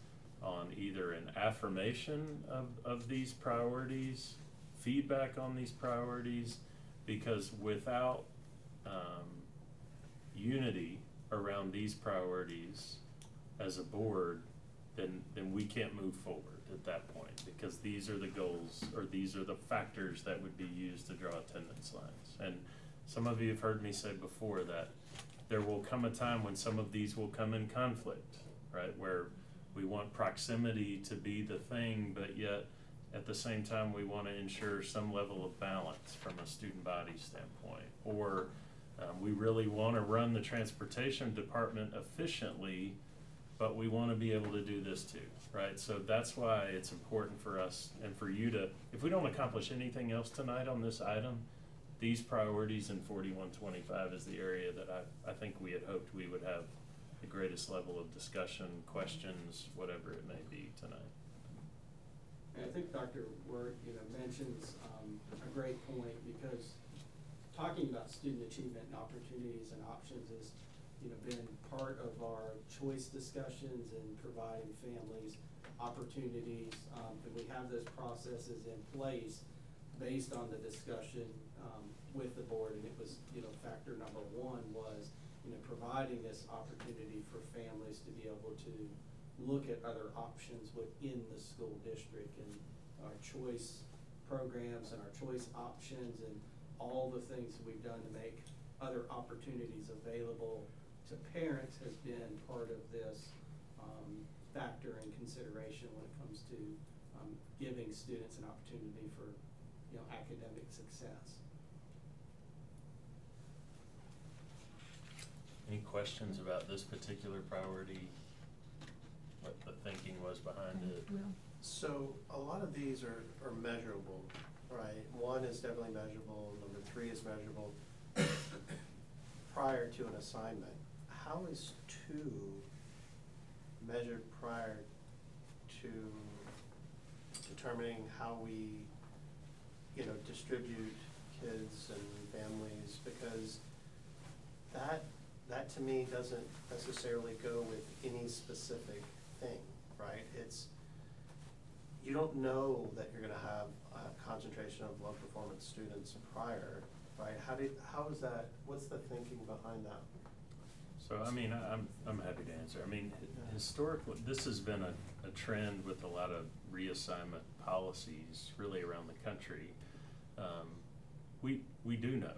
on either an affirmation of these priorities, feedback on these priorities, because without unity around these priorities as a board, then we can't move forward at that point, because these are the goals, or these are the factors that would be used to draw attendance lines. And some of you have heard me say before that there will come a time when some of these will come in conflict, right? Where we want proximity to be the thing, but yet at the same time we want to ensure some level of balance from a student body standpoint. Or we really want to run the transportation department efficiently, but we want to be able to do this too, right? So that's why it's important for us and for you to, if we don't accomplish anything else tonight on this item, these priorities in 4125 is the area that I think we had hoped we would have the greatest level of discussion, questions, whatever it may be tonight. And I think Dr. Wirt, mentions a great point, because talking about student achievement and opportunities and options has, been part of our choice discussions and providing families opportunities. And we have those processes in place based on the discussion with the board, and it was, factor number one was, providing this opportunity for families to be able to look at other options within the school district, and our choice programs and our choice options and all the things that we've done to make other opportunities available to parents has been part of this factor and consideration when it comes to giving students an opportunity for academic success. Any questions about this particular priority? What the thinking was behind it? So a lot of these are measurable, right? One is definitely measurable, number 3 is measurable prior to an assignment. How is 2 measured prior to determining how we, distribute kids and families? Because that to me doesn't necessarily go with any specific thing, right? You don't know that you're gonna have a concentration of low performance students prior, right? How is that, what's the thinking behind that? So, I'm happy to answer. Historically, this has been a trend with a lot of reassignment policies really around the country. We do know.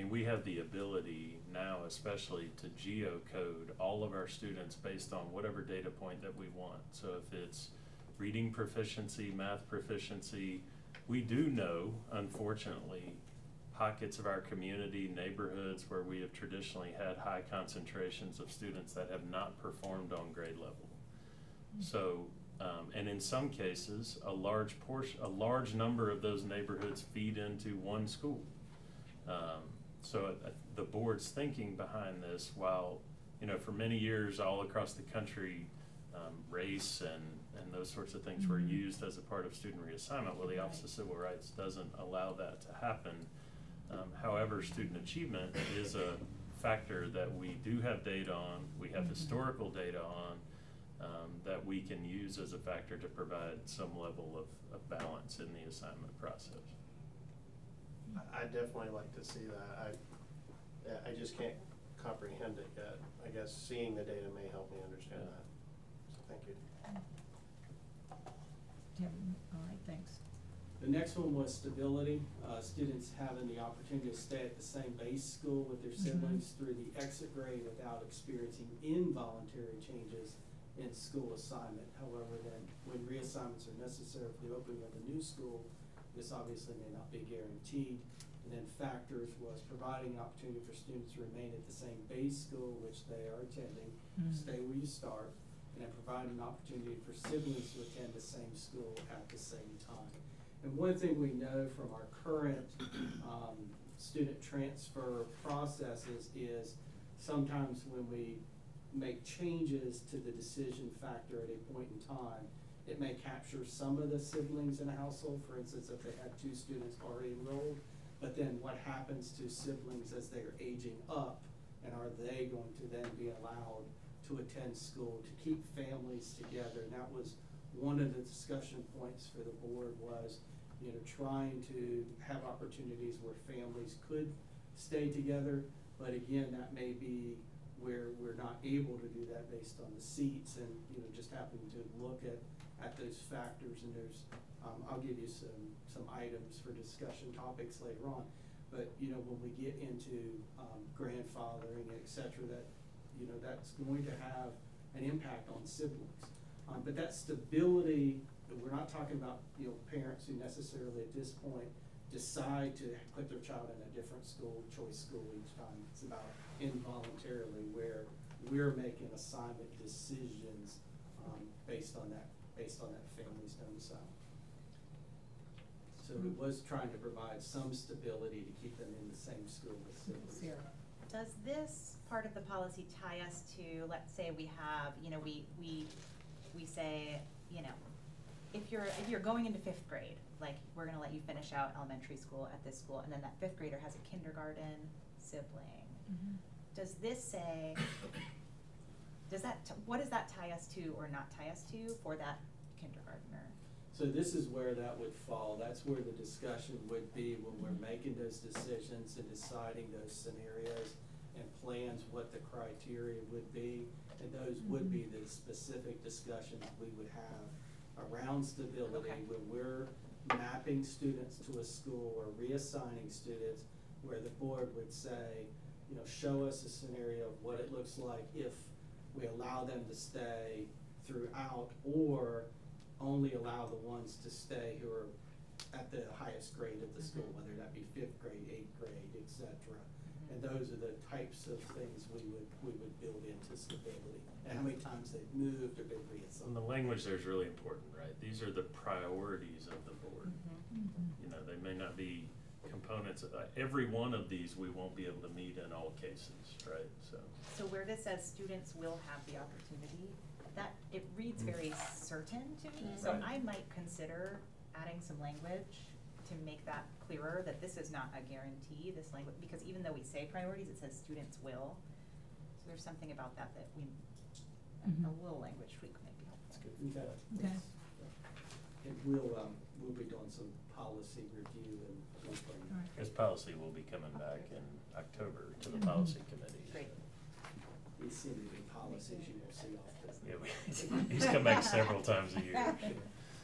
We have the ability now, especially, to geocode all of our students based on whatever data point that we want. So if it's reading proficiency, math proficiency, we do know, unfortunately, pockets of our community, neighborhoods where we have traditionally had high concentrations of students that have not performed on grade level. So, and in some cases, a large number of those neighborhoods feed into one school. So the board's thinking behind this, while, for many years all across the country, race and those sorts of things were used as a part of student reassignment. Well, the Office of Civil Rights doesn't allow that to happen. However, student achievement is a factor that we do have data on, we have historical data on, that we can use as a factor to provide some level of balance in the assignment process. I definitely like to see that. I just can't comprehend it yet. I guess seeing the data may help me understand that. So thank you. All right, thanks. The next one was stability. Students having the opportunity to stay at the same base school with their siblings through the exit grade without experiencing involuntary changes in school assignment. However, then when reassignments are necessary for the opening of a new school, this obviously may not be guaranteed. And then factors was providing opportunity for students to remain at the same base school which they are attending, stay where you start, and then providing an opportunity for siblings to attend the same school at the same time. And one thing we know from our current student transfer processes is sometimes when we make changes to the decision factor at a point in time, it may capture some of the siblings in a household. For instance, if they had 2 students already enrolled, but then what happens to siblings as they are aging up, and are they going to then be allowed to attend school, to keep families together? And that was one of the discussion points for the board was, trying to have opportunities where families could stay together, but again, that may be where we're not able to do that based on the seats and, just having to look at those factors. And there's, I'll give you some items for discussion topics later on, but, when we get into grandfathering, et cetera, that, that's going to have an impact on siblings. But that stability, we're not talking about, parents who necessarily at this point decide to put their child in a different school, choice school each time. It's about involuntarily where we're making assignment decisions based on that family's domicile. So it was trying to provide some stability to keep them in the same school with siblings. Does this part of the policy tie us to, let's say we have, we say, if you're going into 5th grade, like we're gonna let you finish out elementary school at this school, and then that 5th grader has a kindergarten sibling. Does this say, what does that tie us to or not tie us to for that kindergartner? So this is where that would fall. That's where the discussion would be when we're making those decisions and deciding those scenarios and plans, what the criteria would be. And those would be the specific discussions we would have around stability when we're mapping students to a school or reassigning students, where the board would say, show us a scenario of what it looks like if we allow them to stay throughout, or only allow the ones to stay who are at the highest grade of the school, whether that be 5th grade, 8th grade, et cetera. And those are the types of things we would build into stability, and how many times they've moved or been reassigned. And the language there is really important, right? These are the priorities of the board. They may not be components. Every one of these we won't be able to meet in all cases, right? So where this says students will have the opportunity, that it reads very certain to me. So I might consider adding some language to make that clearer, that this is not a guarantee, this language, because even though we say priorities, it says students will. So there's something about that we, a little language tweak might be helpful. That's good. Okay. And we'll be doing some policy review and. This policy will be coming back in October to the policy committee. Great. He's seen it in policies you will see often. Yeah, he's come back several times a year.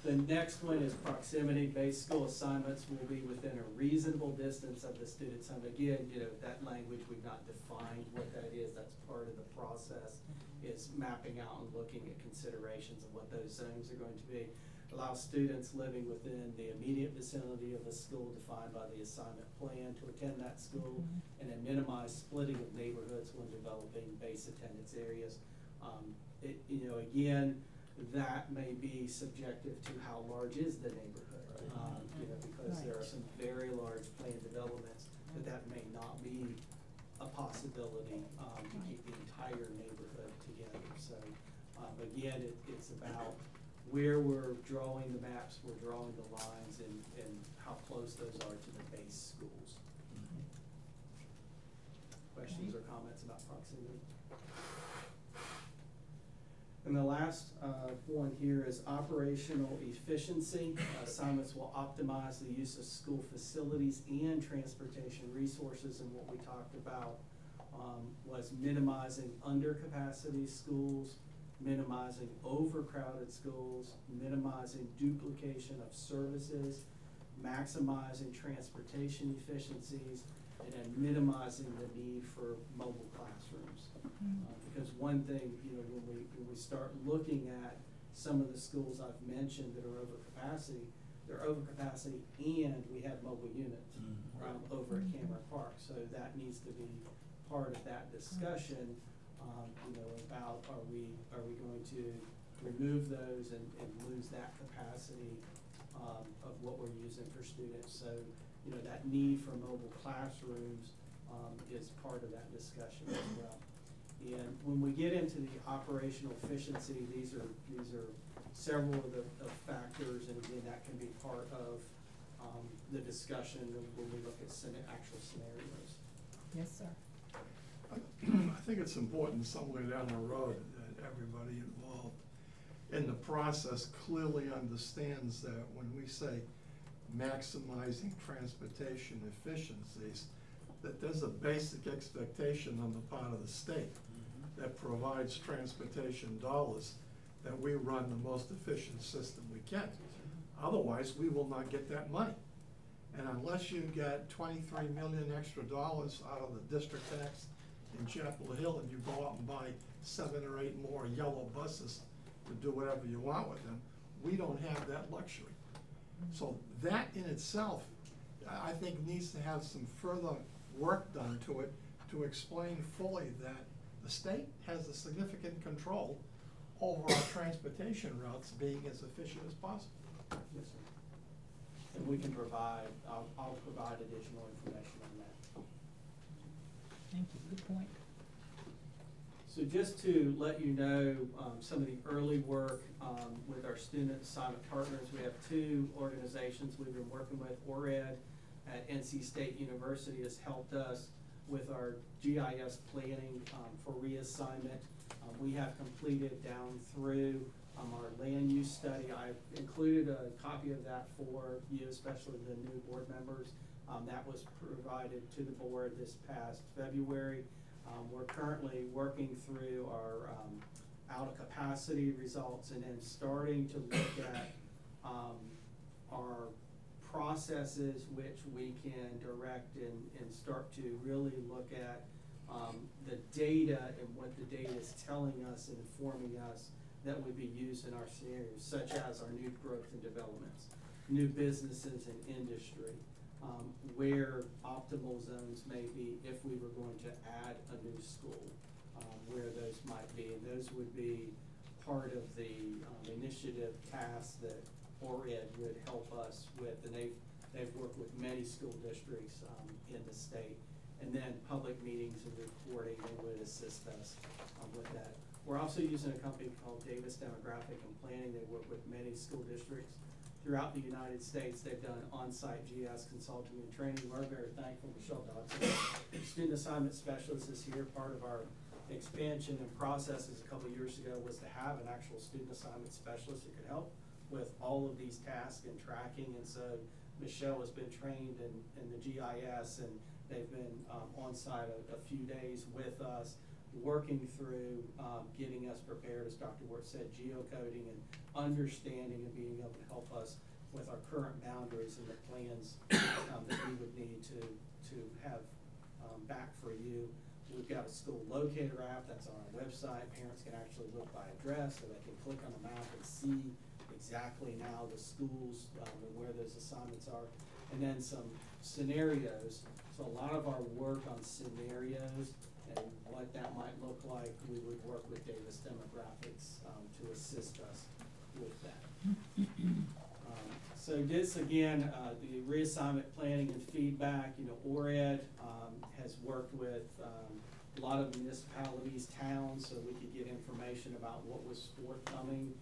The next one is proximity-based school assignments will be within a reasonable distance of the student's home. Again, that language, we've not defined what that is. That's part of the process, is mapping out and looking at considerations of what those zones are going to be. Allow students living within the immediate vicinity of the school defined by the assignment plan to attend that school, and then minimize splitting of neighborhoods when developing base attendance areas. Again, that may be subjective to how large is the neighborhood, because there are some very large planned developments that may not be a possibility to keep the entire neighborhood together. So again, it's about where we're drawing the maps, we're drawing the lines, and how close those are to the base schools. Questions or comments about proximity? And the last one here is operational efficiency. Assignments will optimize the use of school facilities and transportation resources, and what we talked about was minimizing undercapacity schools, minimizing overcrowded schools, minimizing duplication of services, maximizing transportation efficiencies, and then minimizing the need for mobile classrooms. Because one thing, when we start looking at some of the schools I've mentioned that are over capacity, they're over capacity, and we have mobile units over at Cameron Park. So that needs to be part of that discussion, you know, about are we going to remove those and lose that capacity of what we're using for students. So, you know, that need for mobile classrooms is part of that discussion as well. And when we get into the operational efficiency, these are several of the factors, and again, that can be part of the discussion when we look at actual scenarios. Yes, sir. I think it's important somewhere down the road that everybody involved in the process clearly understands that when we say maximizing transportation efficiencies, that there's a basic expectation on the part of the state that provides transportation dollars that we run the most efficient system we can. Otherwise, we will not get that money. And unless you get 23 million extra dollars out of the district tax in Chapel Hill and you go out and buy 7 or 8 more yellow buses to do whatever you want with them, we don't have that luxury. So that in itself, I think needs to have some further work done to it to explain fully that the state has a significant control over our transportation routes being as efficient as possible. Yes, sir. And we can provide, I'll provide additional information on that. Thank you, good point. So just to let you know, some of the early work with our student assignment partners, we have 2 organizations we've been working with. ORED at NC State University has helped us with our GIS planning for reassignment. We have completed down through our land use study. I've included a copy of that for you, especially the new board members. That was provided to the board this past February. We're currently working through our out of capacity results and then starting to look at our processes which we can direct and start to really look at the data and what the data is telling us and informing us that would be used in our scenarios, such as our new growth and developments, new businesses and industry, where optimal zones may be if we were going to add a new school, where those might be. And those would be part of the initiative tasks that ORED would help us with, and they've worked with many school districts in the state. And then public meetings and reporting, they would assist us with that. We're also using a company called Davis Demographic and Planning. They work with many school districts throughout the United States. They've done on-site GIS consulting and training. We're very thankful. Michelle Dodson, student assignment specialist, is here. Part of our expansion and processes a couple of years ago was to have an actual student assignment specialist who could help with all of these tasks and tracking. And so Michelle has been trained in the GIS, and they've been on site a few days with us, working through getting us prepared, as Dr. Wirt said, geocoding and understanding and being able to help us with our current boundaries and the plans that we would need to have back for you. We've got a school locator app that's on our website. Parents can actually look by address, so they can click on the map and see exactly now the schools and where those assignments are. And then some scenarios. So a lot of our work on scenarios and what that might look like, we would work with Davis Demographics to assist us with that. So this, again, the reassignment planning and feedback, you know, ORED has worked with a lot of municipalities, towns, so we could get information about what was forthcoming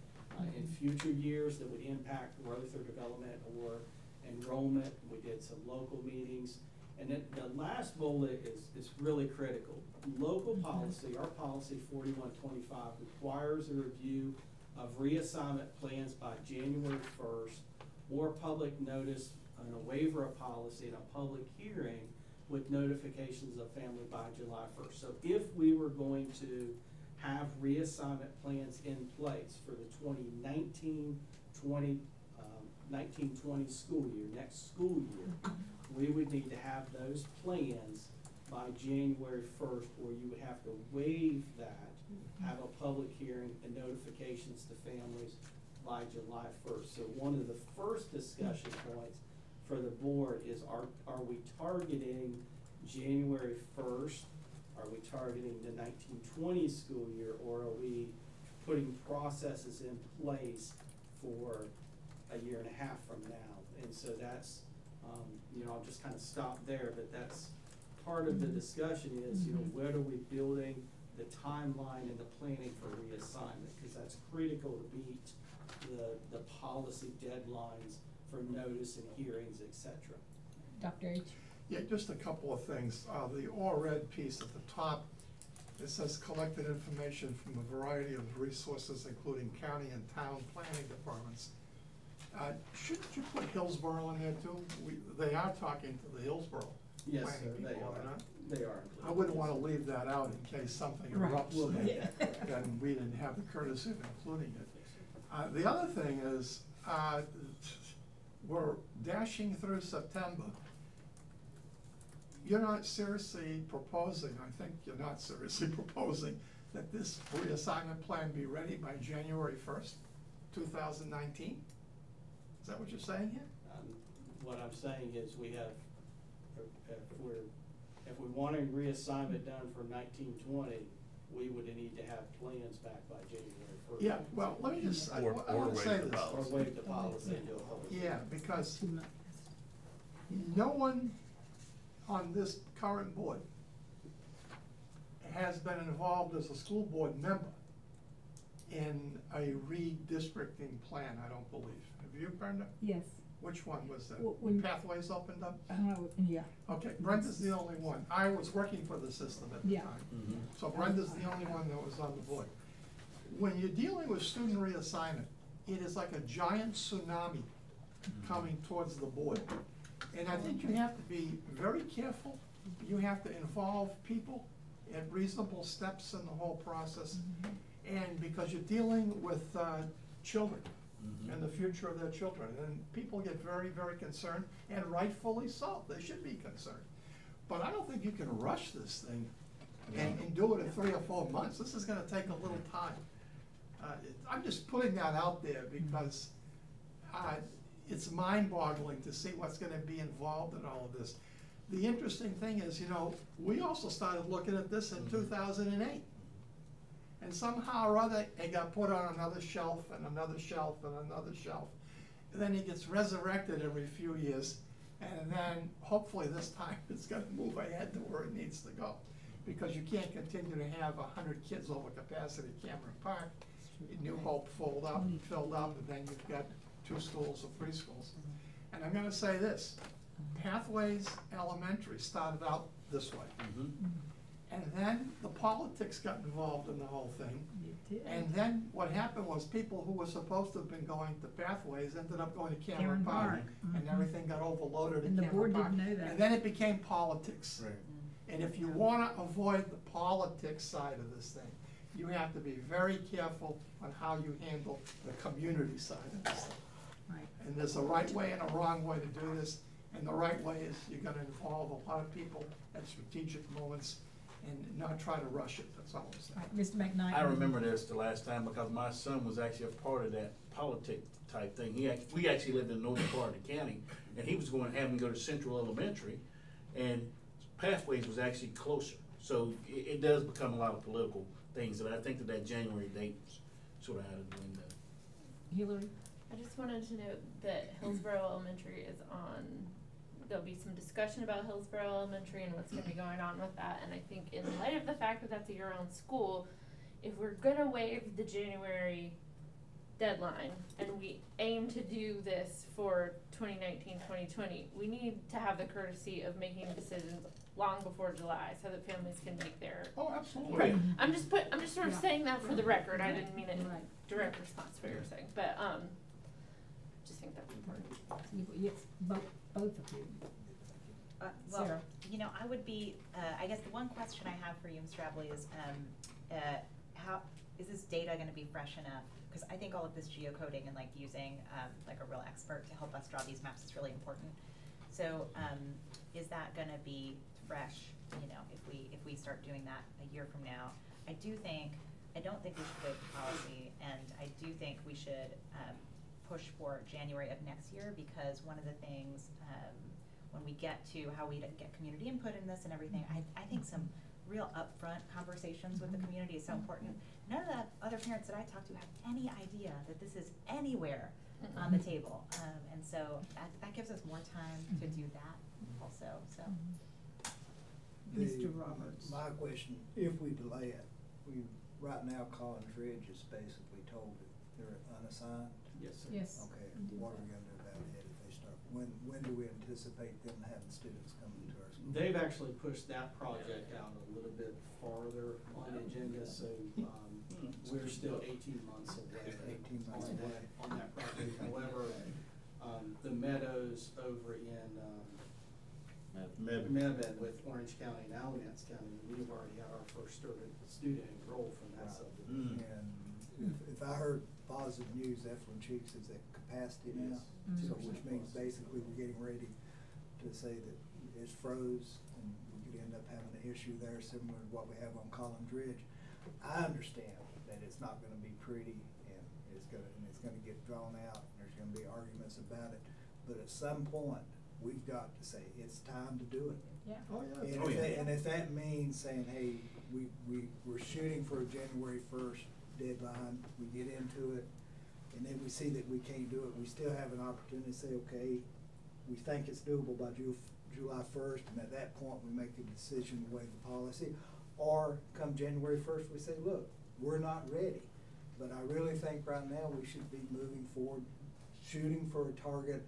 in future years that would impact growth or development or enrollment. We did some local meetings. And then the last bullet is really critical. Local policy, our policy 4125, requires a review of reassignment plans by January 1st, or public notice and a waiver of policy and a public hearing with notifications of family by July 1st. So if we were going to have reassignment plans in place for the 1920 school year, next school year, we would need to have those plans by January 1st, or you would have to waive that, have a public hearing and notifications to families by July 1st. So one of the first discussion points for the board is, are we targeting January 1st? Are we targeting the 1920 school year, or are we putting processes in place for a year and a half from now? And so that's, you know, I'll just kind of stop there, but that's part of the discussion is, you know, what are we building the timeline and the planning for reassignment, because that's critical to meet the policy deadlines for notice and hearings, etc. Dr. H. Yeah, just a couple of things. The all red piece at the top, it says collected information from a variety of resources, including county and town planning departments. Shouldn't you put Hillsborough in there too? They are talking to the Hillsborough Yes, planning sir, they people, are. not? They are. I wouldn't want to leave that out in case something Right. erupts We'll and make that correct. and we didn't have the courtesy of including it. The other thing is, we're dashing through September. You're not seriously proposing, I think you're not seriously proposing, that this reassignment plan be ready by January 1st, 2019? Is that what you're saying here? What I'm saying is we have, if we want a reassignment done for 1920, we would need to have plans back by January 1st. Yeah, well, let me just, I Or want to say waive the this. policy. Or waive the policy and do a public. Yeah, because no one on this current board has been involved as a school board member in a redistricting plan, I don't believe. Have you, Brenda? Yes. Which one was that? When Pathways opened up? Yeah. Okay, Brenda's the only one. I was working for the system at the Yeah. time. So Brenda's the only one that was on the board. When you're dealing with student reassignment, it is like a giant tsunami coming towards the board. And I think you have to be very careful. You have to involve people at reasonable steps in the whole process. And because you're dealing with children and the future of their children. And people get very, very concerned, and rightfully so. They should be concerned. But I don't think you can rush this thing and do it in 3 or 4 months. This is gonna take a little time. I'm just putting that out there because it's mind-boggling to see what's gonna be involved in all of this. The interesting thing is, you know, we also started looking at this in 2008. And somehow or other, it got put on another shelf and another shelf and another shelf. And then it gets resurrected every few years, and then hopefully this time it's gonna move ahead to where it needs to go. Because you can't continue to have 100 kids over capacity at Cameron Park, New Hope filled up, and then you've got 2 schools or 3 schools. And I'm gonna say this, Pathways Elementary started out this way. And then the politics got involved in the whole thing. And then what happened was people who were supposed to have been going to Pathways ended up going to Cameron Park. And everything got overloaded at And the Cameron board Park. didn't know that. And then it became politics. Right. And if you wanna avoid the politics side of this thing, you have to be very careful on how you handle the community side of this thing. Right. And there's a right way and a wrong way to do this. And the right way is you're gonna involve a lot of people at strategic moments and not try to rush it, that's all I'm saying. Right, Mr. McKnight. I remember this the last time because my son was actually a part of that politic type thing. We actually lived in the northern part of the county, and he was going to have him go to Central Elementary, and Pathways was actually closer. So it does become a lot of political things, and I think that January date was sort of out of the window. Hillary? I just wanted to note that Hillsborough Elementary is on, there'll be some discussion about Hillsborough Elementary and what's gonna be going on with that, and I think in light of the fact that that's a year-round school, if we're gonna waive the January deadline, and we aim to do this for 2019-2020, we need to have the courtesy of making decisions long before July, so that families can make their. Oh, absolutely. Right. I'm just sort of Yeah. saying that for the record, I didn't mean it in Right. direct response to what you were saying, but, just think that's important. Yes, both of you. Well, Sarah? you know, I would be, I guess the one question I have for you, Mr. Abley, is how, is this data gonna be fresh enough? Because I think all of this geocoding and like using like a real expert to help us draw these maps is really important. So is that gonna be fresh, you know, if we start doing that a year from now? I do think, I don't think we should waive the policy, and I do think we should push for January of next year, because one of the things, when we get to how we get community input in this and everything, I think some real upfront conversations with the community is so important. None of the other parents that I talk to have any idea that this is anywhere on the table, and so that gives us more time to do that also, so. Mr. Roberts. My question, if we delay it, right now Collins Ridge is basically told that they're unassigned? Yes, sir. Yes. Okay, what are we gonna do about it if they start, when do we anticipate them having students coming to our school? They've actually pushed that project out a little bit farther on the agenda, so, we're still 18 months away. 18 months away. On that project. However, the meadows over in, Mebane with Orange County and Alamance County, we've already had our first student enrolled from that subdivision. And if I heard positive news, Eflin Cheeks is at capacity now, Yes. so which means basically we're getting ready to say that it's froze and we could end up having an issue there similar to what we have on Collins Ridge. I understand that it's not gonna be pretty and it's gonna get drawn out and there's gonna be arguments about it, but at some point, we've got to say, it's time to do it. Yeah. Oh, yeah. And if that means saying, hey, we're shooting for a January 1st deadline, we get into it, and then we see that we can't do it, we still have an opportunity to say, okay, we think it's doable by July 1st, and at that point, we make a decision to waive the policy. Or come January 1st, we say, look, we're not ready. But I really think right now we should be moving forward, shooting for a target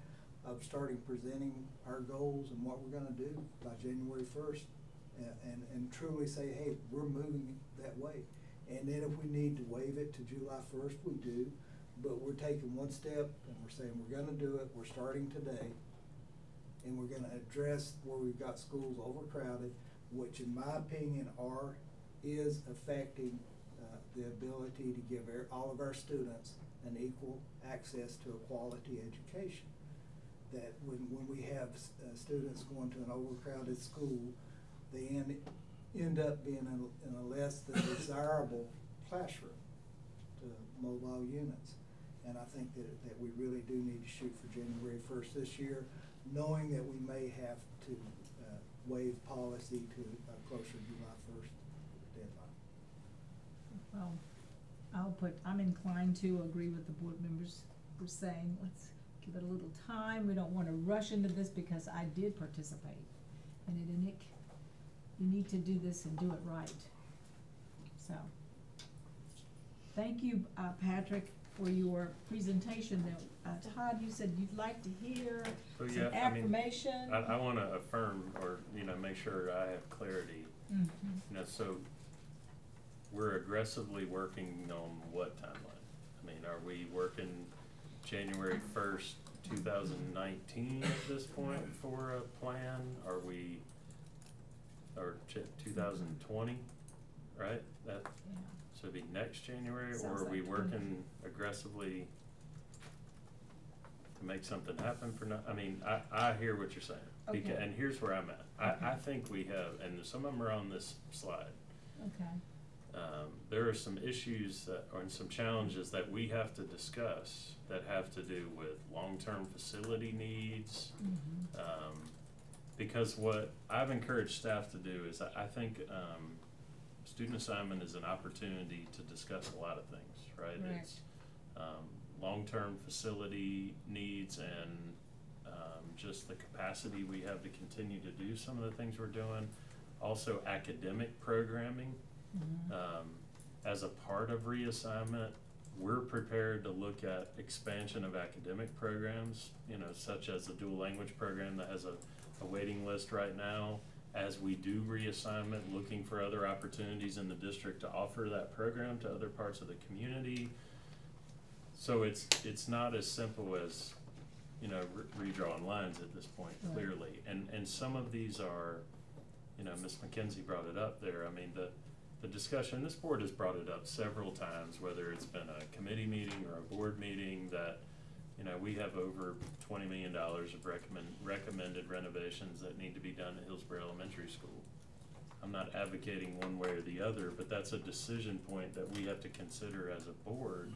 of starting presenting our goals and what we're gonna do by January 1st, and truly say, hey, we're moving that way. And then if we need to waive it to July 1st, we do, but we're taking one step and we're saying we're gonna do it, we're starting today, and we're gonna address where we've got schools overcrowded, which in my opinion is affecting the ability to give all of our students an equal access to a quality education. That when we have students going to an overcrowded school, they end up being in a less than desirable classroom to mobile units. And I think that we really do need to shoot for January 1st this year, knowing that we may have to waive policy to a closer July 1st deadline. Well, I'm inclined to agree with the board members who are saying, let's give it a little time. We don't want to rush into this because I did participate in it, and you need to do this and do it right. So, thank you, Patrick, for your presentation. Todd, you said you'd like to hear some affirmation. I want to affirm, or make sure I have clarity. So we're aggressively working on what timeline? I mean, are we working January 1st, 2019 at this point for a plan? Are we, or 2020, right? So it'd be next January, or are we working aggressively to make something happen for I mean, I hear what you're saying. Okay. And here's where I'm at. I think we have, and some of them are on this slide. Okay. There are some issues and some challenges that we have to discuss that have to do with long-term facility needs. Because what I've encouraged staff to do is I think student assignment is an opportunity to discuss a lot of things, right? Right. It's long-term facility needs and just the capacity we have to continue to do some of the things we're doing. Also academic programming. As a part of reassignment, we're prepared to look at expansion of academic programs, such as a dual language program that has a waiting list right now. As we do reassignment, looking for other opportunities in the district to offer that program to other parts of the community. So it's not as simple as, redrawing lines at this point, clearly. And some of these are, Ms. McKenzie brought it up there. I mean, the discussion, this board has brought it up several times, whether it's been a committee meeting or a board meeting, that, we have over $20 million of recommended renovations that need to be done at Hillsborough Elementary School. I'm not advocating one way or the other, but that's a decision point that we have to consider as a board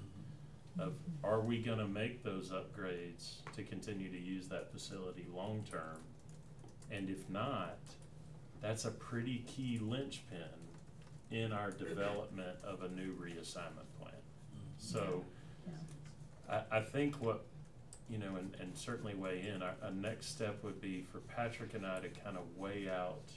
of, are we gonna make those upgrades to continue to use that facility long-term? And if not, that's a pretty key linchpin in our development of a new reassignment plan. So, I think what, you know, and certainly weigh in, our next step would be for Patrick and I to kind of weigh out,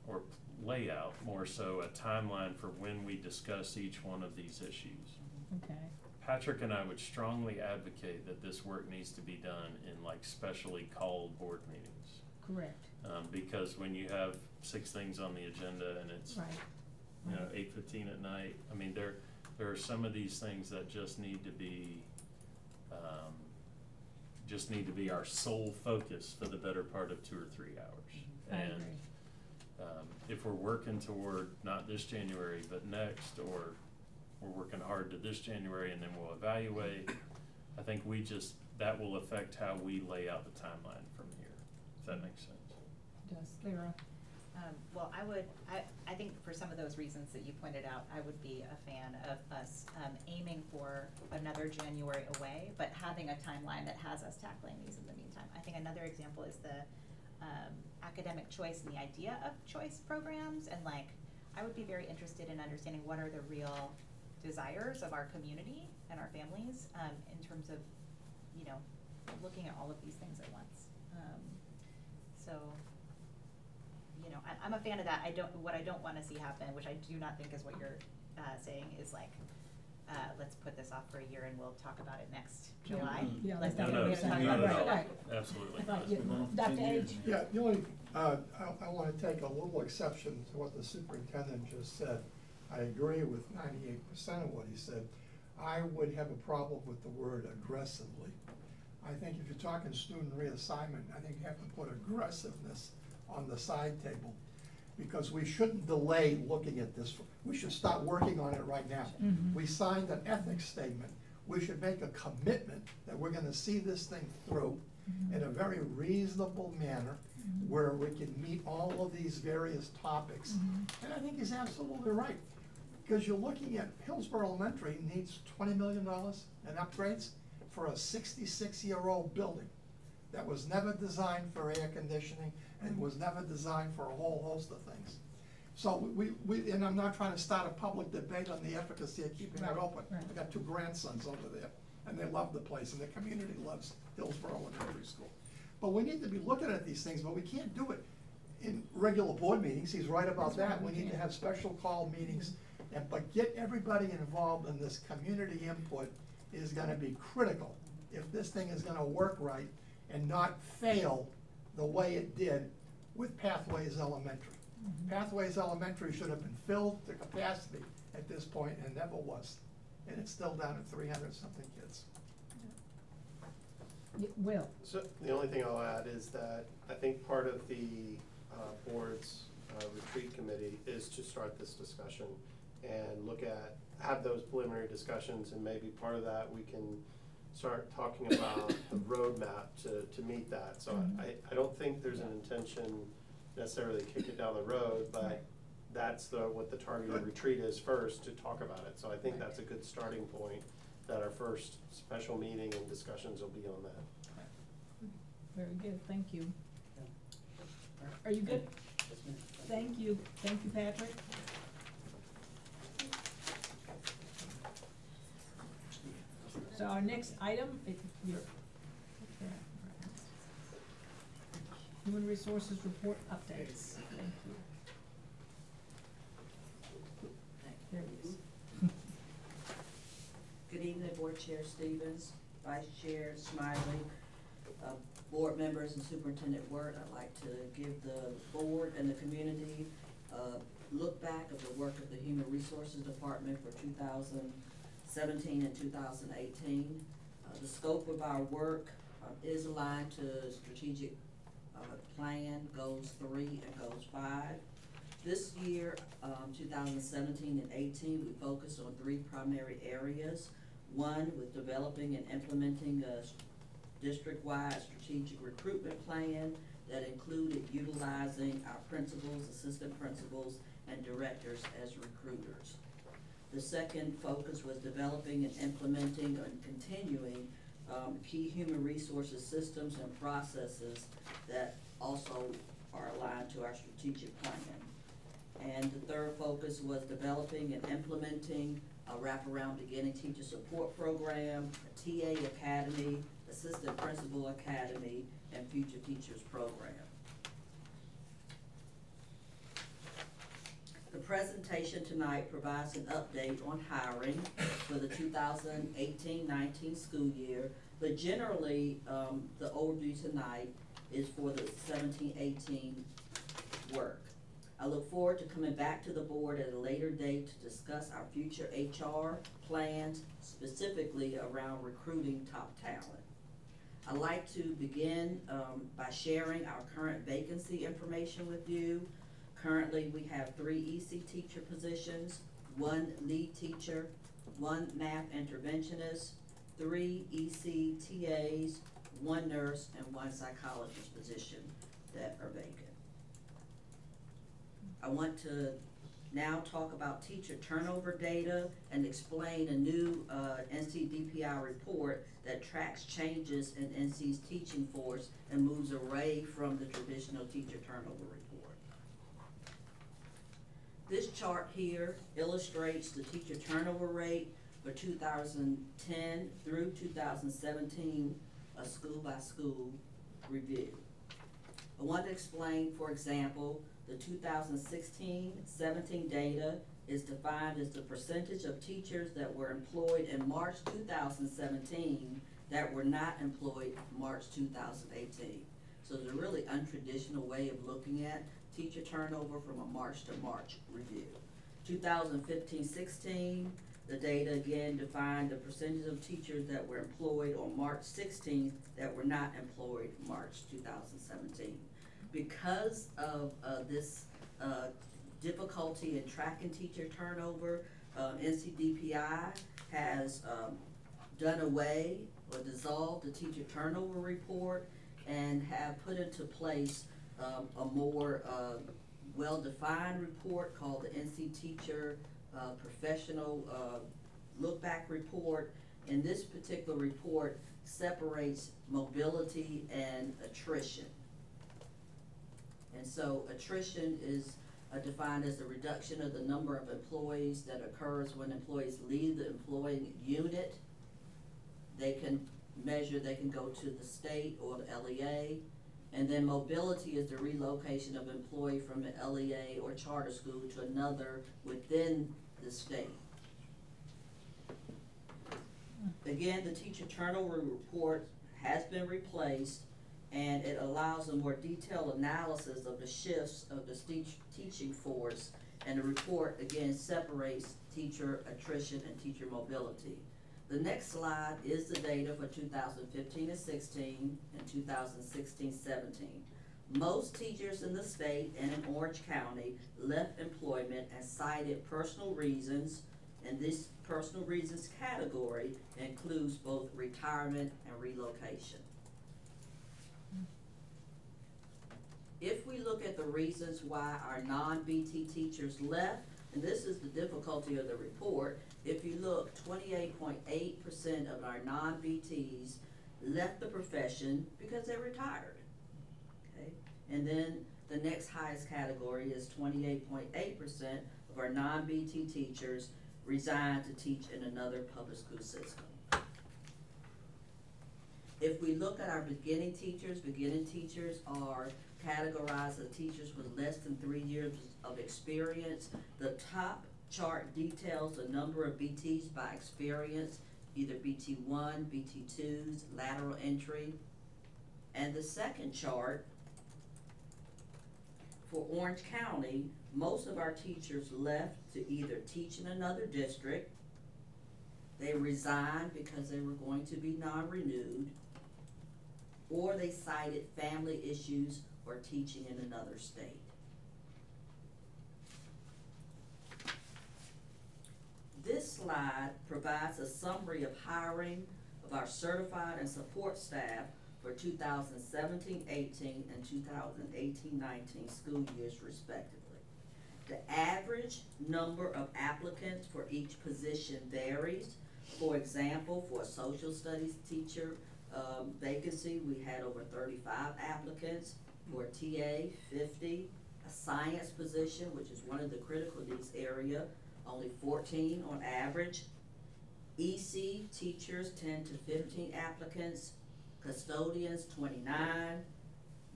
or lay out more so, a timeline for when we discuss each one of these issues. Okay. Patrick and I would strongly advocate that this work needs to be done in like specially called board meetings. Correct. Because when you have 6 things on the agenda and it's, right. you know, 8:15 at night, I mean, there are some of these things that just need to be, our sole focus for the better part of 2 or 3 hours. I And agree. if we're working toward not this January, but next, or we're working hard to this January and then we'll evaluate, I think that will affect how we lay out the timeline from here, if that makes sense. Does, Clara? Well, I think for some of those reasons that you pointed out, I would be a fan of us aiming for another January away, but having a timeline that has us tackling these in the meantime. I think another example is the academic choice and the idea of choice programs, and like, I would be very interested in understanding what are the real desires of our community and our families in terms of, you know, looking at all of these things at once. So, you know, I'm a fan of that. What I don't want to see happen, which I do not think is what you're saying, is like, let's put this off for a year and we'll talk about it next July. Yeah, Let's that's not what talk I'm about saying. it. Right. Absolutely. Dr. H? Yeah, the only, I want to take a little exception to what the superintendent just said. I agree with 98% of what he said. I would have a problem with the word aggressively. I think if you're talking student reassignment, I think you have to put aggressiveness on the side table, because we shouldn't delay looking at this. We should start working on it right now. Mhm. We signed an ethics statement. We should make a commitment that we're gonna see this thing through in a very reasonable manner, where we can meet all of these various topics. And I think he's absolutely right, because you're looking at Hillsborough Elementary needs $20 million in upgrades for a 66-year-old building that was never designed for air conditioning and was never designed for a whole host of things. So and I'm not trying to start a public debate on the efficacy of keeping it open. Right. I got 2 grandsons over there, and they love the place, and the community loves Hillsborough Elementary School. But we need to be looking at these things, but we can't do it in regular board meetings. He's right about That's right, that. We need to have special call meetings, but get everybody involved in this community input is gonna be critical if this thing is gonna work right and not fail the way it did with Pathways Elementary. Pathways Elementary should have been filled to capacity at this point, and never was. And it's still down at 300-something kids. Will? So the only thing I'll add is that I think part of the board's retreat committee is to start this discussion and have those preliminary discussions, and maybe part of that we can start talking about the roadmap to meet that. So I don't think there's an intention necessarily to kick it down the road, but that's what the targeted retreat is first, to talk about it. So I think that's a good starting point, that our first special meeting and discussions will be on that. Very good, thank you. Are you good? Thank you, Patrick. So our next item, Human Resources Report Updates. Thank you. There it is. Good evening, Board Chair Stevens, Vice Chair Smiley, board members and Superintendent Wirt. I'd like to give the board and the community a look back of the work of the Human Resources Department for 2017 and 2018. The scope of our work is aligned to strategic plan, goals 3 and goals 5. This year, 2017 and 18, we focused on 3 primary areas. One, with developing and implementing a district-wide strategic recruitment plan that included utilizing our principals, assistant principals, and directors as recruiters. The second focus was developing and implementing and continuing key human resources systems and processes that also are aligned to our strategic plan. And the third focus was developing and implementing a wraparound beginning teacher support program, a TA academy, assistant principal academy, and future teachers program. The presentation tonight provides an update on hiring for the 2018-19 school year, but generally, the overview tonight is for the 17-18 work. I look forward to coming back to the board at a later date to discuss our future HR plans, specifically around recruiting top talent. I'd like to begin by sharing our current vacancy information with you. Currently, we have 3 EC teacher positions, 1 lead teacher, 1 math interventionist, 3 EC TAs, 1 nurse, and 1 psychologist position that are vacant. I want to now talk about teacher turnover data and explain a new NCDPI report that tracks changes in NC's teaching force and moves away from the traditional teacher turnover report. This chart here illustrates the teacher turnover rate for 2010 through 2017, a school by school review. I want to explain, for example, the 2016-17 data is defined as the percentage of teachers that were employed in March 2017 that were not employed March 2018. So it's a really untraditional way of looking at teacher turnover from a March to March review. 2015-16, the data again defined the percentage of teachers that were employed on March 16th that were not employed March 2017. Because of this difficulty in tracking teacher turnover, NCDPI has done away or dissolved the teacher turnover report and have put into place a more well-defined report called the NC Teacher Professional Look Back Report. And this particular report separates mobility and attrition. And so attrition is defined as the reduction of the number of employees that occurs when employees leave the employing unit. They can measure, they can go to the state or the LEA. And then mobility is the relocation of employee from an LEA or charter school to another within the state. Again, the teacher turnover report has been replaced, and it allows a more detailed analysis of the shifts of the teaching force, and the report again separates teacher attrition and teacher mobility. The next slide is the data for 2015-16 and 2016-17. Most teachers in the state and in Orange County left employment and cited personal reasons, and this personal reasons category includes both retirement and relocation. If we look at the reasons why our non-BT teachers left, and this is the difficulty of the report, if you look, 28.8% of our non-BTs left the profession because they retired, okay? And then the next highest category is 28.8% of our non-BT teachers resigned to teach in another public school system. If we look at our beginning teachers are categorized as teachers with less than 3 years of experience. The top chart details the number of BTs by experience, either BT1, BT2s, lateral entry. And the second chart, for Orange County, most of our teachers left to either teach in another district, they resigned because they were going to be non-renewed, or they cited family issues or teaching in another state. This slide provides a summary of hiring of our certified and support staff for 2017-18 and 2018-19 school years respectively. The average number of applicants for each position varies. For example, for a social studies teacher vacancy, we had over 35 applicants. For a TA, 50. A science position, which is one of the critical needs area, only 14 on average. EC teachers, 10 to 15 applicants. Custodians, 29.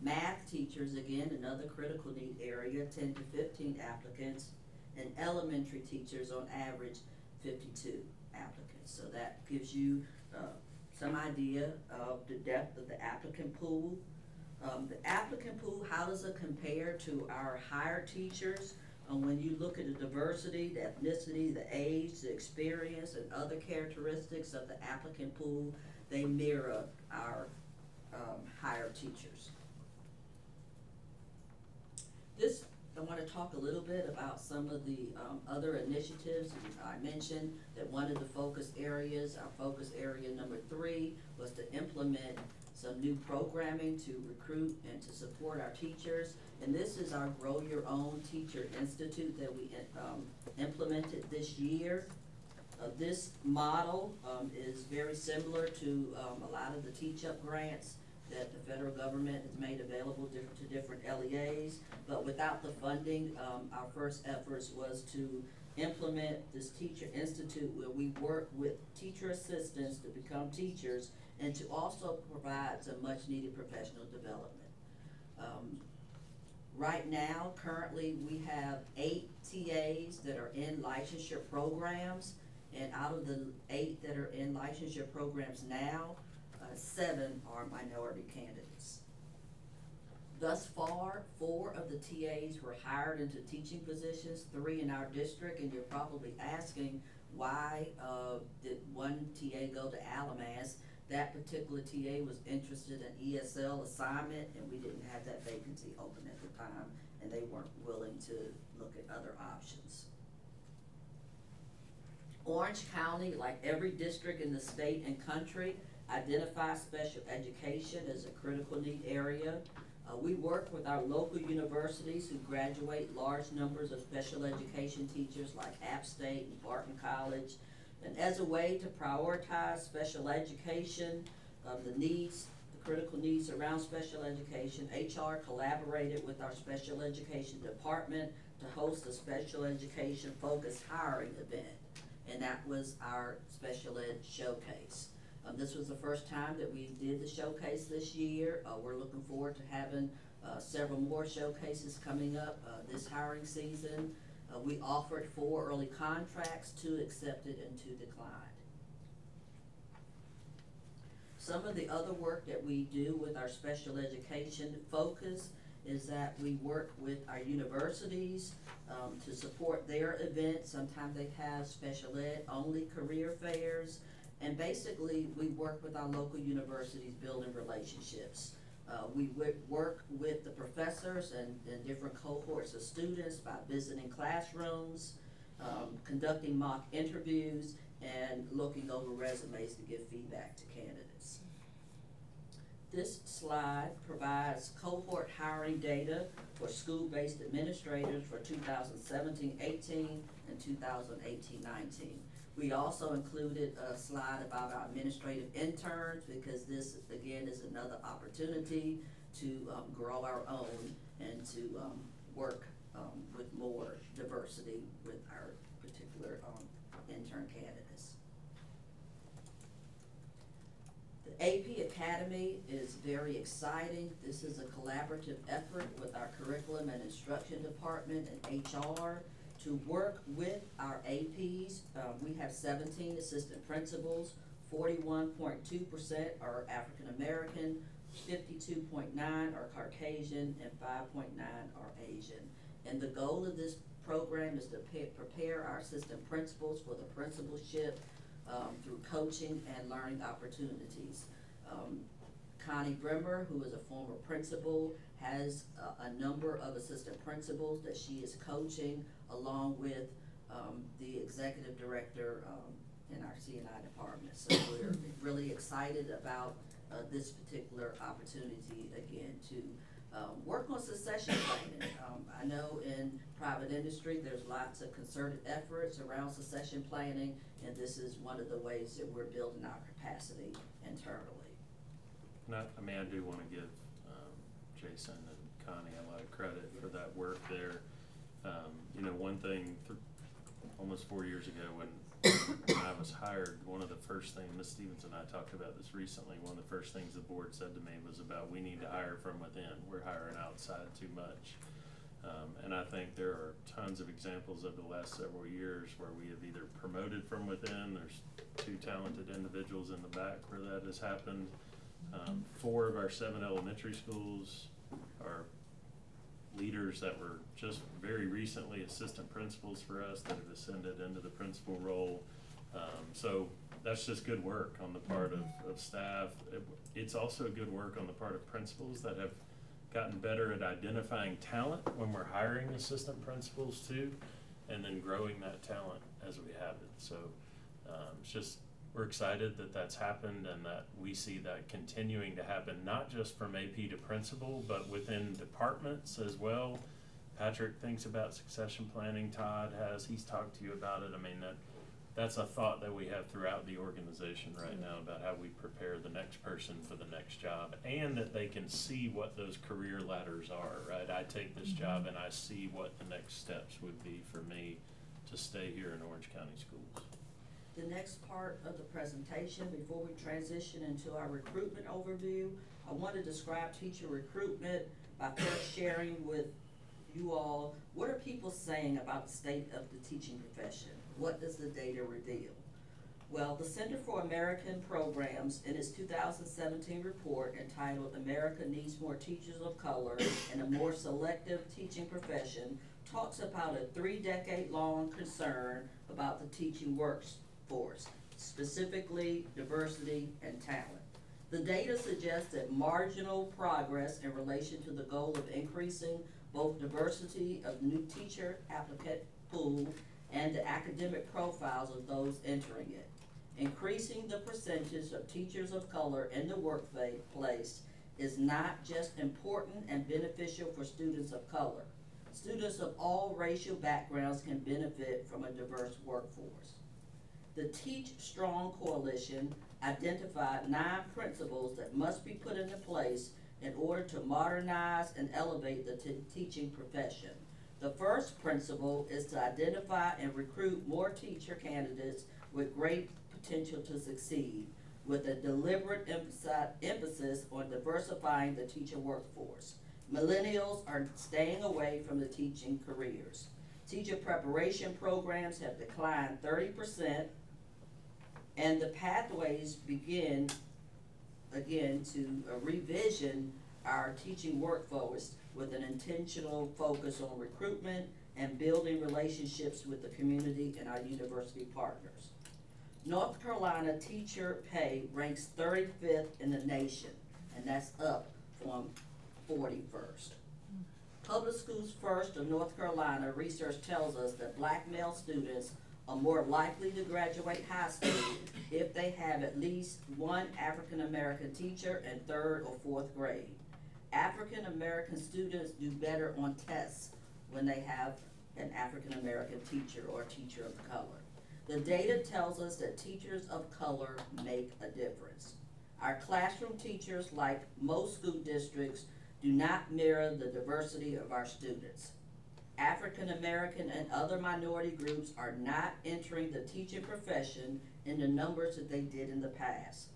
Math teachers, again, another critical need area, 10 to 15 applicants. And elementary teachers, on average, 52 applicants. So that gives you some idea of the depth of the applicant pool. The applicant pool, how does it compare to our hired teachers? When you look at the diversity, the ethnicity, the age, the experience, and other characteristics of the applicant pool, they mirror our hired teachers. I want to talk a little bit about some of the other initiatives. I mentioned that one of the focus areas, our focus area number 3, was to implement some new programming to recruit and to support our teachers. And this is our Grow Your Own Teacher Institute that we implemented this year. This model is very similar to a lot of the teach-up grants that the federal government has made available to different LEAs, but without the funding, our first efforts was to implement this Teacher Institute where we work with teacher assistants to become teachers and to also provide some much needed professional development. Right now, currently, we have 8 TAs that are in licensure programs, and out of the 8 that are in licensure programs now, 7 are minority candidates. Thus far, 4 of the TAs were hired into teaching positions, 3 in our district, and you're probably asking why did one TA go to Alamass? That particular TA was interested in ESL assignment, and we didn't have that vacancy open at the time, and they weren't willing to look at other options. Orange County, like every district in the state and country, identifies special education as a critical need area. We work with our local universities who graduate large numbers of special education teachers like App State and Barton College. And as a way to prioritize special education, the critical needs around special education, HR collaborated with our special education department to host a special education focused hiring event. And that was our special ed showcase. This was the first time that we did the showcase this year. We're looking forward to having several more showcases coming up this hiring season. We offered 4 early contracts, 2 accepted and 2 declined. Some of the other work that we do with our special education focus is that we work with our universities to support their events. Sometimes they have special ed only career fairs. And basically, we work with our local universities building relationships. We work with the professors and different cohorts of students by visiting classrooms, conducting mock interviews, and looking over resumes to give feedback to candidates. This slide provides cohort hiring data for school-based administrators for 2017-18 and 2018-19. We also included a slide about our administrative interns because this, again, is another opportunity to grow our own and to work with more diversity with our particular intern candidates. The AP Academy is very exciting. This is a collaborative effort with our Curriculum and Instruction Department and HR to work with our APs. We have 17 assistant principals, 41.2% are African American, 52.9 are Caucasian, and 5.9 are Asian. And the goal of this program is to prepare our assistant principals for the principalship through coaching and learning opportunities. Connie Brimmer, who is a former principal, has a number of assistant principals that she is coaching along with the executive director in our C&I department. So we're really excited about this particular opportunity again to work on succession planning. I know in private industry, there's lots of concerted efforts around succession planning, and this is one of the ways that we're building our capacity internally. And I do want to give Jason and Connie a lot of credit for that work there. You know, one thing, almost 4 years ago when I was hired, one of the first things, Ms. Stevens and I talked about this recently, one of the first things the board said to me was about we need to hire from within. We're hiring outside too much. And I think there are tons of examples of the last several years where we have either promoted from within, there's 2 talented individuals in the back where that has happened. 4 of our 7 elementary schools are leaders that were just very recently assistant principals for us that have ascended into the principal role. So that's just good work on the part of staff. It's also good work on the part of principals that have gotten better at identifying talent when we're hiring assistant principals too, and then growing that talent as we have it. So it's just, we're excited that that's happened and that we see that continuing to happen, not just from AP to principal, but within departments as well. Patrick thinks about succession planning, Todd has, he's talked to you about it. I mean, that's a thought that we have throughout the organization right now about how we prepare the next person for the next job, and that they can see what those career ladders are, right? I take this job and I see what the next steps would be for me to stay here in Orange County Schools. The next part of the presentation, before we transition into our recruitment overview, I want to describe teacher recruitment by first sharing with you all, what are people saying about the state of the teaching profession? What does the data reveal? Well, the Center for American Programs, in its 2017 report entitled America Needs More Teachers of Color and a More Selective Teaching Profession, talks about a 3-decade-long concern about the teaching workforce, specifically diversity and talent. The data suggests that marginal progress in relation to the goal of increasing both diversity of new teacher applicant pool and the academic profiles of those entering it. Increasing the percentage of teachers of color in the workplace is not just important and beneficial for students of color. Students of all racial backgrounds can benefit from a diverse workforce. The Teach Strong Coalition identified 9 principles that must be put into place in order to modernize and elevate the teaching profession. The first principle is to identify and recruit more teacher candidates with great potential to succeed, with a deliberate emphasis on diversifying the teacher workforce. Millennials are staying away from the teaching careers. Teacher preparation programs have declined 30%, and the pathways begin again to revision our teaching workforce with an intentional focus on recruitment and building relationships with the community and our university partners. North Carolina teacher pay ranks 35th in the nation, and that's up from 41st. Public Schools First of North Carolina research tells us that Black male students are more likely to graduate high school if they have at least one African American teacher in 3rd or 4th grade. African American students do better on tests when they have an African American teacher or teacher of color. The data tells us that teachers of color make a difference. Our classroom teachers, like most school districts, do not mirror the diversity of our students. African American and other minority groups are not entering the teaching profession in the numbers that they did in the past.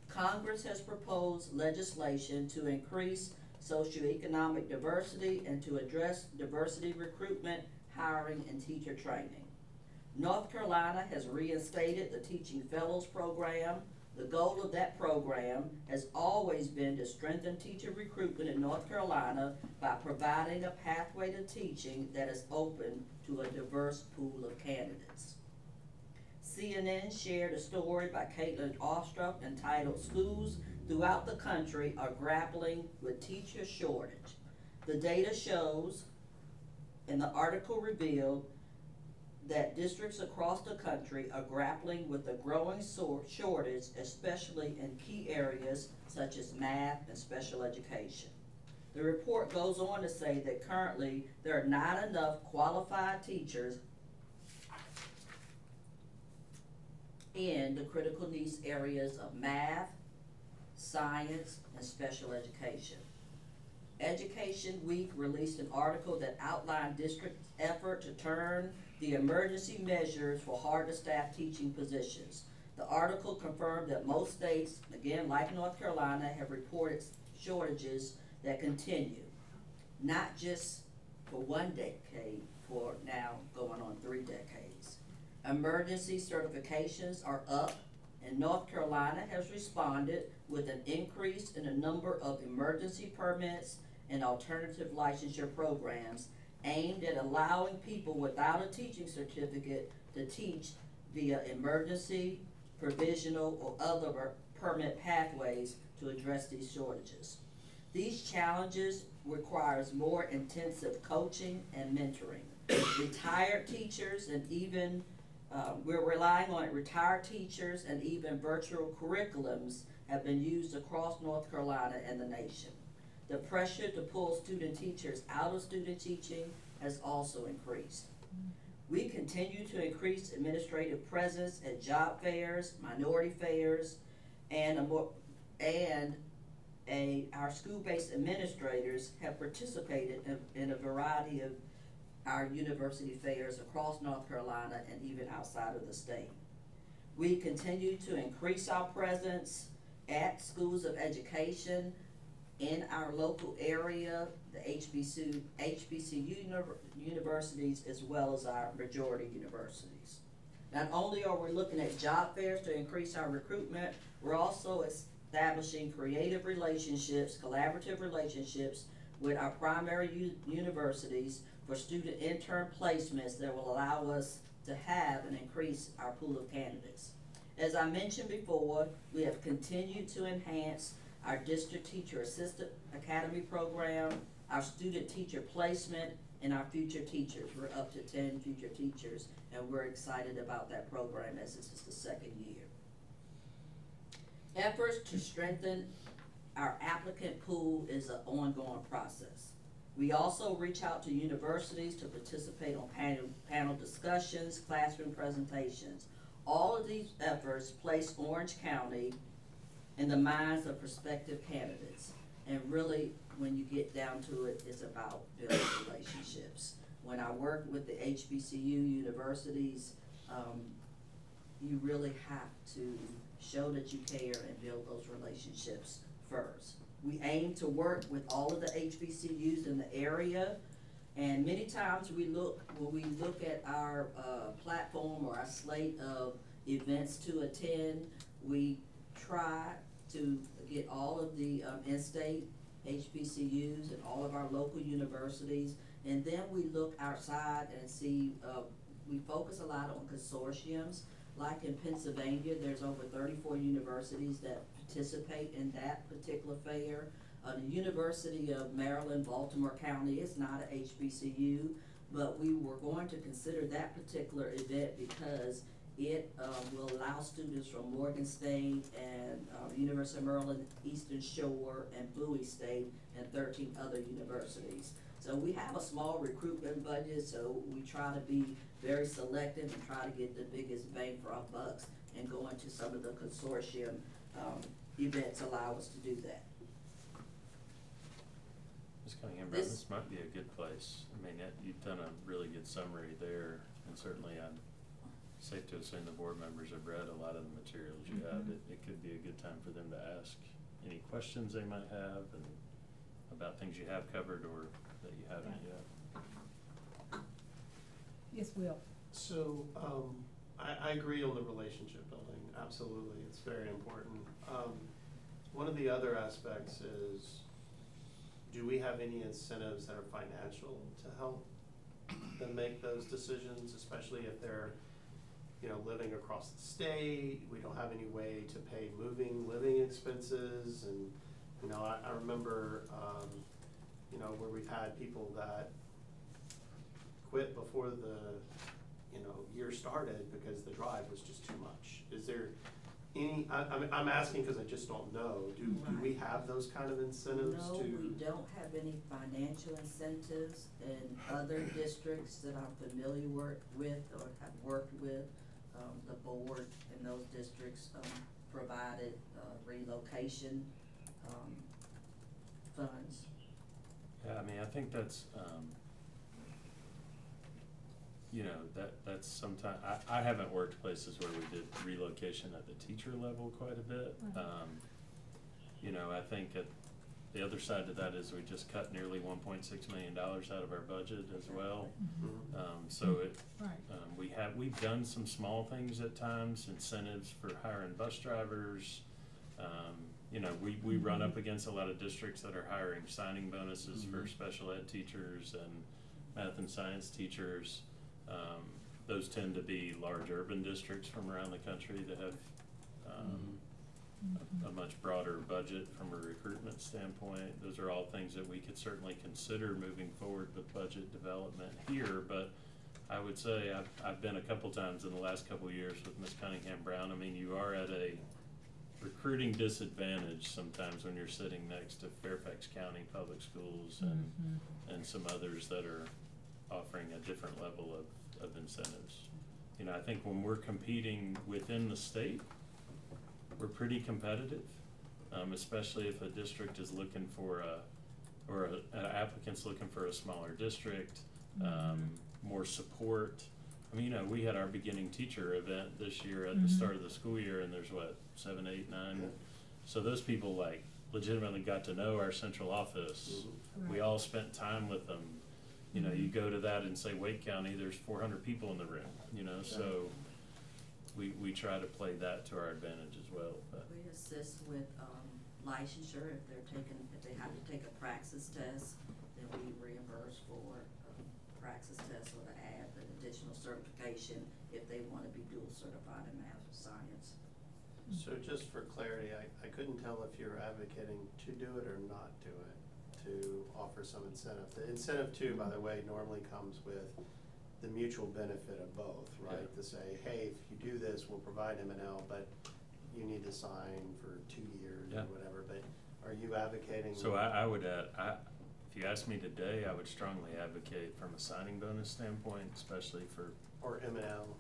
Congress has proposed legislation to increase socioeconomic diversity and to address diversity recruitment, hiring, and teacher training. North Carolina has reinstated the Teaching Fellows Program. The goal of that program has always been to strengthen teacher recruitment in North Carolina by providing a pathway to teaching that is open to a diverse pool of candidates. CNN shared a story by Caitlin Ostrup entitled "Schools Throughout the Country Are Grappling with Teacher Shortage." The data shows, and the article revealed, that districts across the country are grappling with a growing shortage, especially in key areas such as math and special education. The report goes on to say that currently there are not enough qualified teachers in the critical needs areas of math, science, and special education. Education Week released an article that outlined district's effort to turn the emergency measures for hard-to-staff teaching positions. The article confirmed that most states, again like North Carolina, have reported shortages that continue, not just for one decade, for now going on 3 decades. Emergency certifications are up, and North Carolina has responded with an increase in the number of emergency permits and alternative licensure programs aimed at allowing people without a teaching certificate to teach via emergency, provisional, or other permit pathways to address these shortages. These challenges requires more intensive coaching and mentoring. Retired teachers and even, we're relying on retired teachers, and even virtual curriculums have been used across North Carolina and the nation. The pressure to pull student teachers out of student teaching has also increased. We continue to increase administrative presence at job fairs, minority fairs, and our school-based administrators have participated in a variety of our university fairs across North Carolina and even outside of the state. We continue to increase our presence at schools of education in our local area, the HBCU universities, as well as our majority universities. Not only are we looking at job fairs to increase our recruitment, we're also establishing creative relationships, collaborative relationships with our primary universities for student intern placements that will allow us to have and increase our pool of candidates. As I mentioned before, we have continued to enhance our district teacher assistant academy program, our student teacher placement, and our future teachers. We're up to 10 future teachers, and we're excited about that program as this is the 2nd year. Efforts to strengthen our applicant pool is an ongoing process. We also reach out to universities to participate on panel discussions, classroom presentations. All of these efforts place Orange County in the minds of prospective candidates. And really, when you get down to it, it's about building relationships. When I work with the HBCU universities, you really have to show that you care and build those relationships first. We aim to work with all of the HBCUs in the area, and many times when we look at our platform or our slate of events to attend, we try to get all of the in-state HBCUs and all of our local universities, and then we look outside and see, we focus a lot on consortiums. Like in Pennsylvania, there's over 34 universities that participate in that particular fair. The University of Maryland, Baltimore County is not an HBCU, but we were going to consider that particular event because it will allow students from Morgan State and University of Maryland, Eastern Shore, and Bowie State, and 13 other universities. So we have a small recruitment budget, so we try to be very selective and try to get the biggest bang for our bucks, and go into some of the consortium events allow us to do that. Ms. Cunningham, this might be a good place. I mean, you've done a really good summary there, and certainly I'm safe to assume the board members have read a lot of the materials you have. It could be a good time for them to ask any questions they might have and about things you have covered or that you haven't yet. Yes, Will. So, I agree on the relationship building, absolutely, it's very important. One of the other aspects is, do we have any incentives that are financial to help them make those decisions, especially if they're, living across the state, we don't have any way to pay living expenses, and, I remember, where we've had people that quit before year started because the drive was just too much. Is there any, I'm asking because I just don't know, do we have those kind of incentives to? No, we don't have any financial incentives in other districts that I'm familiar with or have worked with. The board in those districts provided relocation funds. Yeah, I mean, I think that's, that's sometimes, I haven't worked places where we did relocation at the teacher level quite a bit. I think at the other side of that is we just cut nearly $1.6 million out of our budget as well. We've done some small things at times, incentives for hiring bus drivers. We run up against a lot of districts that are hiring signing bonuses for special ed teachers and math and science teachers. Those tend to be large urban districts from around the country that have a much broader budget from a recruitment standpoint. Those are all things that we could certainly consider moving forward with budget development here, but I would say I've been a couple times in the last couple of years with Ms. Cunningham Brown. I mean, you are at a recruiting disadvantage sometimes when you're sitting next to Fairfax County Public Schools and some others that are offering a different level of incentives. I think when we're competing within the state, we're pretty competitive, especially if a district is looking for an applicant's looking for a smaller district, more support. I mean, we had our beginning teacher event this year at the start of the school year, and there's 7, 8, 9. So those people legitimately got to know our central office. We all spent time with them. You go to that and say Wake County, there's 400 people in the room. So we try to play that to our advantage as well. But we assist with licensure if they have to take a praxis test, then we reimburse for praxis test or to add an additional certification if they want to be dual certified in math or science. So just for clarity, I couldn't tell if you're advocating to do it or not do it, to offer some incentive. The incentive too, by the way, normally comes with the mutual benefit of both, right? Yeah. To say, hey, if you do this, we'll provide M&L, but you need to sign for 2 years or whatever. But are you advocating? So I would add, if you ask me today, I would strongly advocate from a signing bonus standpoint, especially for or M&L,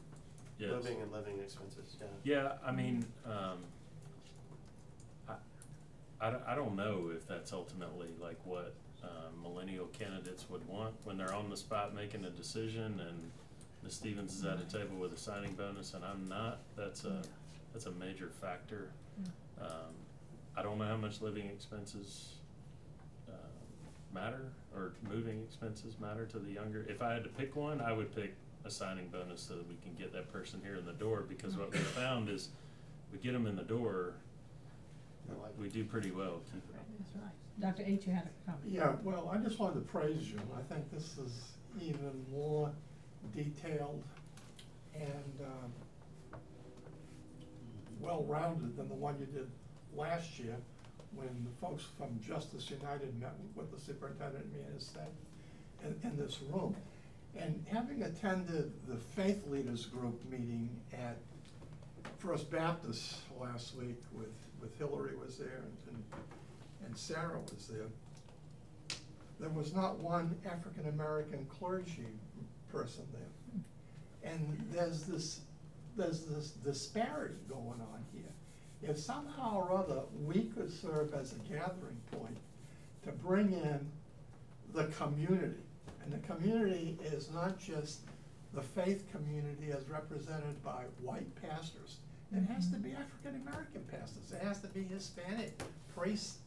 moving and living expenses. Yeah, I mean, I don't know if that's ultimately what millennial candidates would want when they're on the spot making a decision, and Ms. Stevens is at a table with a signing bonus and I'm not. That's a major factor. I don't know how much living expenses matter, or moving expenses matter to the younger. If I had to pick one, I would pick a signing bonus so that we can get that person here in the door, because what we found is we get them in the door, we do pretty well keeping them. That's right. Dr. H, you had a comment. Yeah, well, I just wanted to praise you. I think this is even more detailed and well-rounded than the one you did last year when the folks from Justice United met with the superintendent and me and his staff in this room. And having attended the Faith Leaders Group meeting at First Baptist last week with Hillary was there and Sarah was there was not one African-American clergy person there. And there's this disparity going on here. If somehow or other we could serve as a gathering point to bring in the community, and the community is not just the faith community as represented by white pastors. It has to be African-American pastors. It has to be Hispanic priests,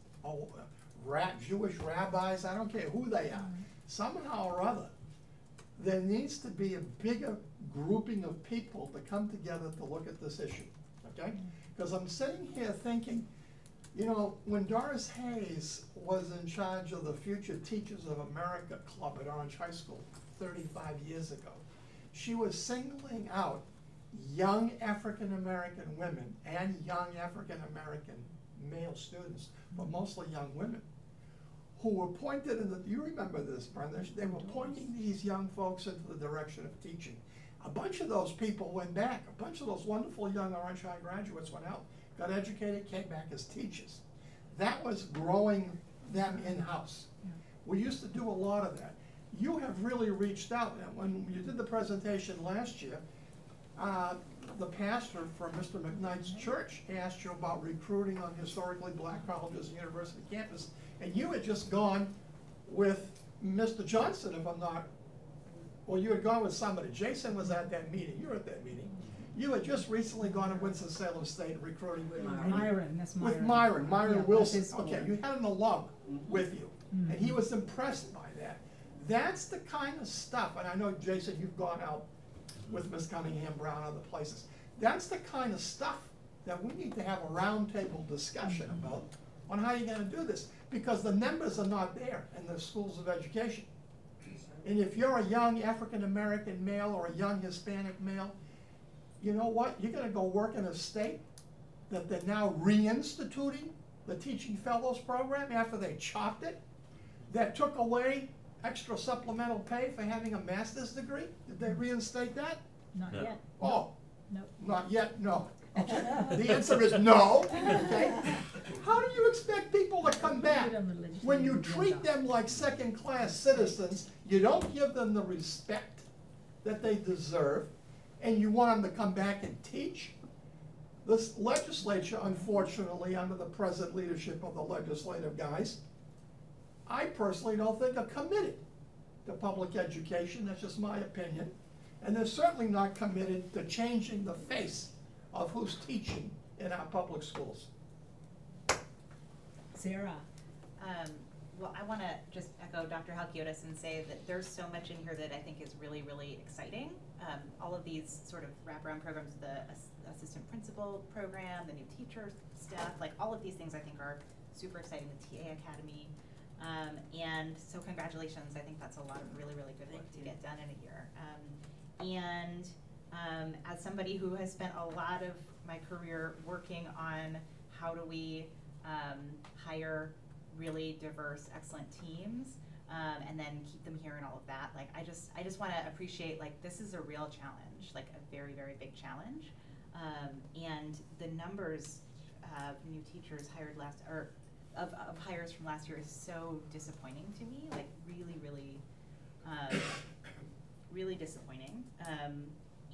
Jewish rabbis, I don't care who they are. Somehow or other, there needs to be a bigger grouping of people to come together to look at this issue, okay? Because I'm sitting here thinking, when Doris Hayes was in charge of the Future Teachers of America Club at Orange High School 35 years ago, she was singling out young African-American women and young African-American male students, but mostly young women, who were pointed in you remember this, Brenda, they were pointing these young folks into the direction of teaching. A bunch of those people went back. A bunch of those wonderful young Orange High graduates went out, got educated, came back as teachers. That was growing them in-house. We used to do a lot of that. You have really reached out, and when you did the presentation last year, the pastor from Mr. McKnight's church asked you about recruiting on historically black colleges and university campus, and you had just gone with Mr. Johnson, if I'm not, well, you had gone with somebody. Jason was at that meeting. You were at that meeting. You had just recently gone to Winston-Salem State recruiting. With Myron, that's Myron. With Myron Yeah, Wilson. that's his Okay, school. you had an alum with you, and he was impressed by that. That's the kind of stuff, and I know, Jason, you've gone out with Ms. Cunningham Brown, other places. That's the kind of stuff that we need to have a roundtable discussion about on how you're gonna do this, because the numbers are not there in the schools of education. And if you're a young African-American male or a young Hispanic male, you know what? You're gonna go work in a state that they're now reinstituting the Teaching Fellows Program after they chopped it, that took away extra supplemental pay for having a master's degree. Did they reinstate that? Not No. yet. Oh, Nope. not yet, no. Okay, the answer is no, okay? How do you expect people to come back when you treat them like second-class citizens, you don't give them the respect that they deserve, and you want them to come back and teach? This legislature, unfortunately, under the present leadership of the legislative guys, I personally don't think are committed to public education. That's just my opinion. And they're certainly not committed to changing the face of who's teaching in our public schools. Sarah. Well, I want to just echo Dr. Halkiotis and say that there's so much in here that I think is really, really exciting. All of these sort of wraparound programs, the assistant principal program, the new teacher stuff, like all of these things I think are super exciting, the TA Academy. And so congratulations, I think that's a lot of really, really good work to get done in a year. As somebody who has spent a lot of my career working on how do we hire really diverse, excellent teams, and then keep them here and all of that, like I just want to appreciate, like, this is a real challenge, like a very, very big challenge. And the numbers of new teachers hired of hires from last year is so disappointing to me, like really, really, really disappointing.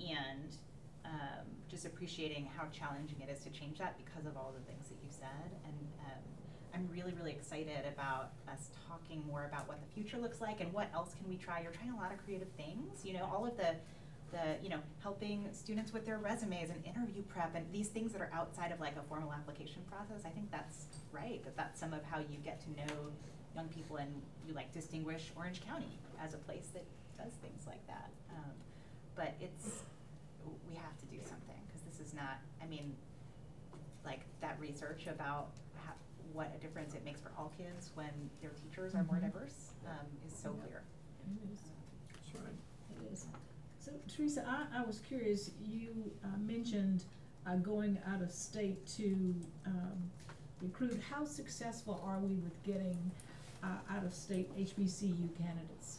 And just appreciating how challenging it is to change that because of all the things that you said. And I'm really, really excited about us talking more about what the future looks like and what else can we try. You're trying a lot of creative things, you know, all of the helping students with their resumes and interview prep and these things that are outside of like a formal application process. I think that's right, that's some of how you get to know young people and you like distinguish Orange County as a place that does things like that. But we have to do something, because this is not, I mean, like that research about what a difference it makes for all kids when their teachers are more diverse is so clear. It is. That's right. It is. So Teresa, I was curious, you mentioned going out of state to recruit. How successful are we with getting out of state HBCU candidates?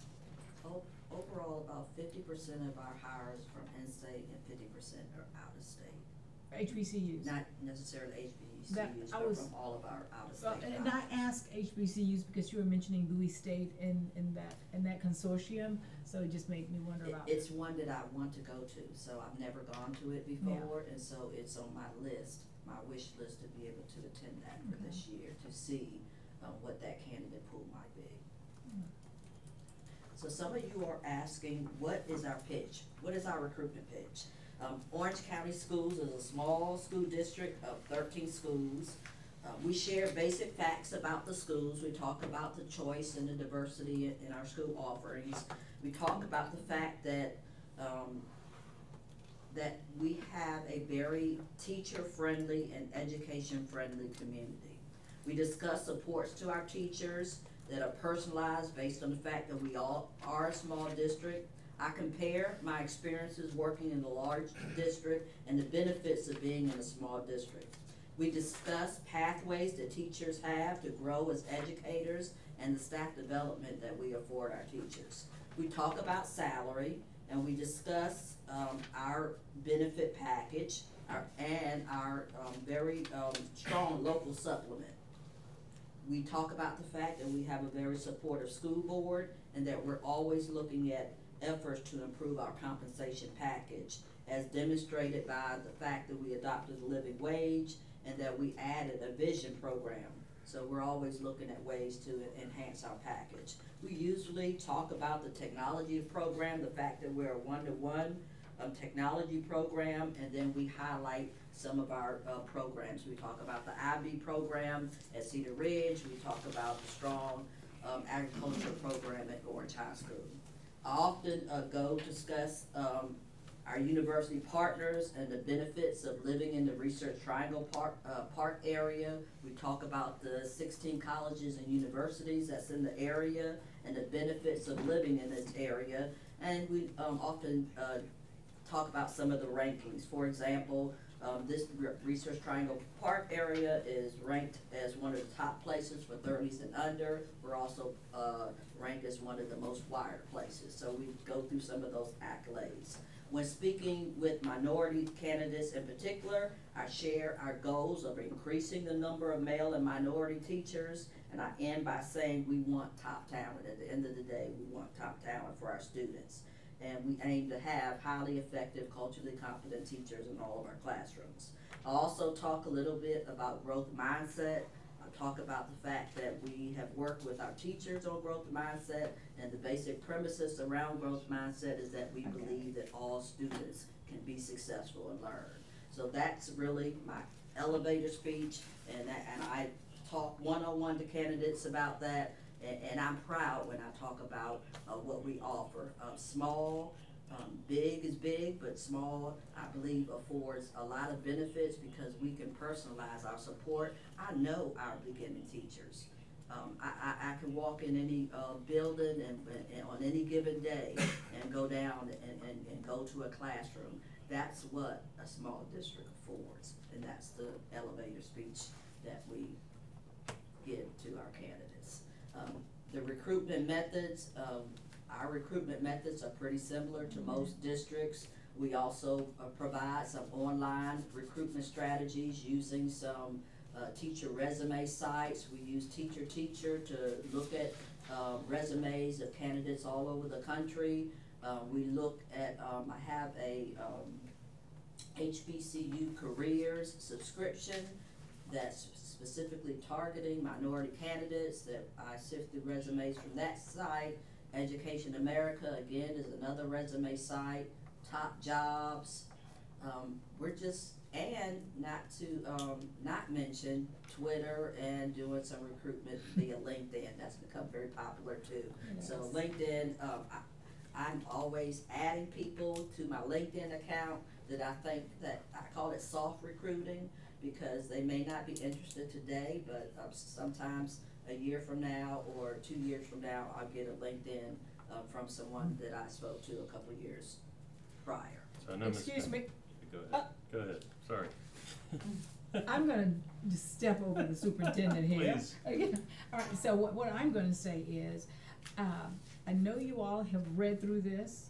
Overall, about 50% of our hires from in-state and 50% are out of state. HBCUs? Not necessarily HBCUs, but from all of our out-of-state. And I ask HBCUs because you were mentioning Bowie State in that consortium, so it just made me wonder about. It's one that I want to go to, so I've never gone to it before, and so it's on my list, my wish list, to be able to attend that for this year, to see what that candidate pool might be. So some of you are asking, what is our pitch? What is our recruitment pitch? Orange County Schools is a small school district of 13 schools. We share basic facts about the schools. We talk about the choice and the diversity in our school offerings. We talk about the fact that that we have a very teacher-friendly and education-friendly community. We discuss supports to our teachers that are personalized based on the fact that we all are a small district. I compare my experiences working in a large district and the benefits of being in a small district. We discuss pathways that teachers have to grow as educators and the staff development that we afford our teachers. We talk about salary and we discuss our benefit package and our very strong local supplement. We talk about the fact that we have a very supportive school board and that we're always looking at efforts to improve our compensation package, as demonstrated by the fact that we adopted a living wage and that we added a vision program. So we're always looking at ways to enhance our package. We usually talk about the technology program, the fact that we're a one-to-one technology program, and then we highlight some of our programs. We talk about the IB program at Cedar Ridge. We talk about the strong agriculture program at Orange High School. I often go discuss our university partners and the benefits of living in the Research Triangle Park area. We talk about the 16 colleges and universities that's in the area and the benefits of living in this area. And we often talk about some of the rankings. For example, this Research Triangle Park area is ranked as one of the top places for 30s and under. We're also ranked as one of the most wired places. So we go through some of those accolades. When speaking with minority candidates in particular, I share our goals of increasing the number of male and minority teachers, and I end by saying we want top talent. At the end of the day, we want top talent for our students. And we aim to have highly effective, culturally competent teachers in all of our classrooms. I also talk a little bit about growth mindset. I talk about the fact that we have worked with our teachers on growth mindset, and the basic premises around growth mindset is that we believe that all students can be successful and learn. So that's really my elevator speech, and I talk one-on-one to candidates about that. And I'm proud when I talk about what we offer. Small, big is big, but small, I believe, affords a lot of benefits because we can personalize our support. I know our beginning teachers. I can walk in any building and on any given day and go down and go to a classroom. That's what a small district affords, and that's the elevator speech that we give to our candidates. The recruitment methods, our recruitment methods are pretty similar to most districts. We also provide some online recruitment strategies using some teacher resume sites. We use Teacher to look at resumes of candidates all over the country. We look at, I have a HBCU careers subscription that's specifically targeting minority candidates that I sifted resumes from that site. Education America, again, is another resume site. Top Jobs. And not to not mention Twitter and doing some recruitment via LinkedIn. That's become very popular too. Yes. So LinkedIn, I'm always adding people to my LinkedIn account that I think that I call it soft recruiting, because they may not be interested today, but sometimes a year from now or 2 years from now, I'll get a LinkedIn from someone that I spoke to a couple years prior. So Excuse me. Go ahead. Go ahead. Sorry. I'm gonna just step over the superintendent here. Please. All right, so what I'm gonna say is, I know you all have read through this,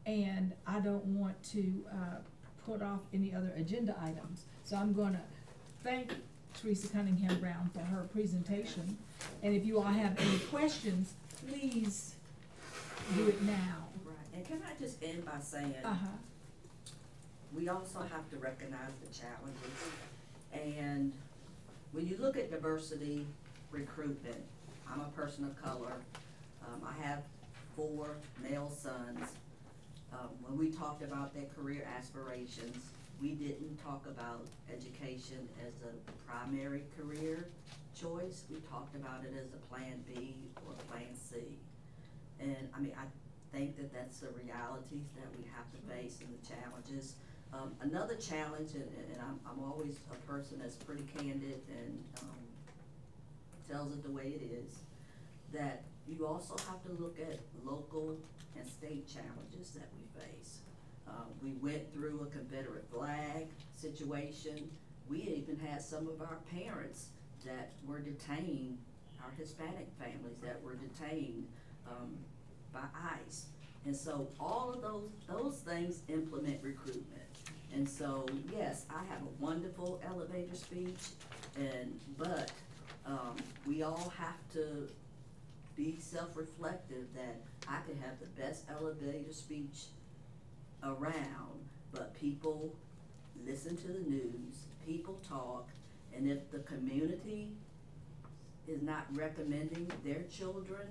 and I don't want to put off any other agenda items. So I'm gonna thank Teresa Cunningham Brown for her presentation. And if you all have any questions, please do it now. Right, and can I just end by saying, we also have to recognize the challenges. And when you look at diversity recruitment, I'm a person of color. I have 4 male sons. When we talked about their career aspirations, we didn't talk about education as a primary career choice. We talked about it as a plan B or plan C. And I mean, I think that that's the realities that we have to face and the challenges. Another challenge, and I'm always a person that's pretty candid and tells it the way it is, that you also have to look at local and state challenges that we face. We went through a Confederate flag situation. We even had some of our parents that were detained, our Hispanic families that were detained by ICE. And so all of those things implement recruitment. And so, yes, I have a wonderful elevator speech, but we all have to be self-reflective that I could have the best elevator speech around, but people listen to the news, people talk, and if the community is not recommending their children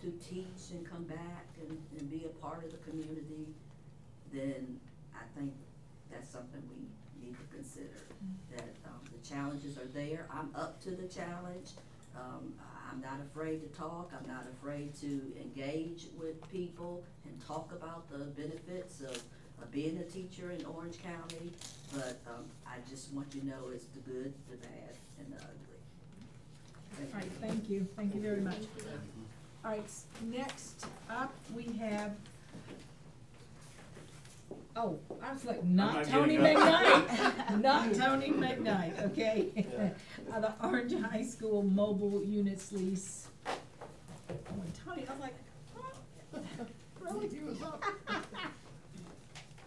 to teach and come back and be a part of the community, then I think that's something we need to consider. That the challenges are there. I'm up to the challenge. I'm not afraid to talk. I'm not afraid to engage with people and talk about the benefits of being a teacher in Orange County. But I just want you to know it's the good, the bad, and the ugly. All right, thank you. Thank you very much. All right, next up we have, oh, I was like, not Tony McKnight. Not Tony McKnight, okay? The Orange High School Mobile Units Lease. Oh, and Tony, I was like, oh, really? He was up.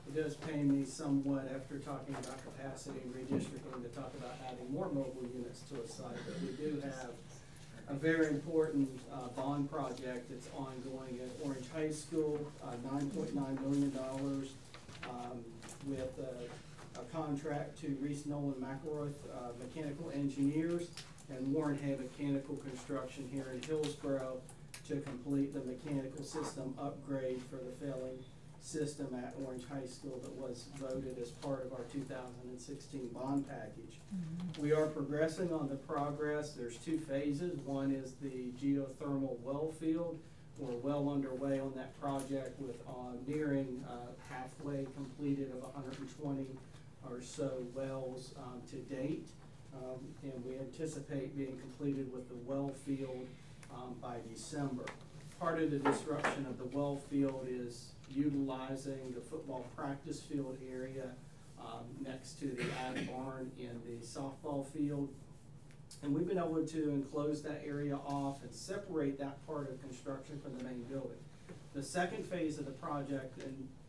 It does pain me somewhat after talking about capacity and redistricting to talk about adding more mobile units to a site, but we do have a very important bond project that's ongoing at Orange High School, $9.9 million with a contract to Reese Nolan McElroy Mechanical Engineers and Warren Hay Mechanical Construction here in Hillsborough to complete the mechanical system upgrade for the failing system at Orange High School that was voted as part of our 2016 bond package. We are progressing on the progress. There's two phases. One is the geothermal well field. We're well underway on that project with nearing halfway completed of 120 or so wells to date. And we anticipate being completed with the well field by December. Part of the disruption of the well field is utilizing the football practice field area next to the ag barn in the softball field. And we've been able to enclose that area off and separate that part of construction from the main building. The second phase of the project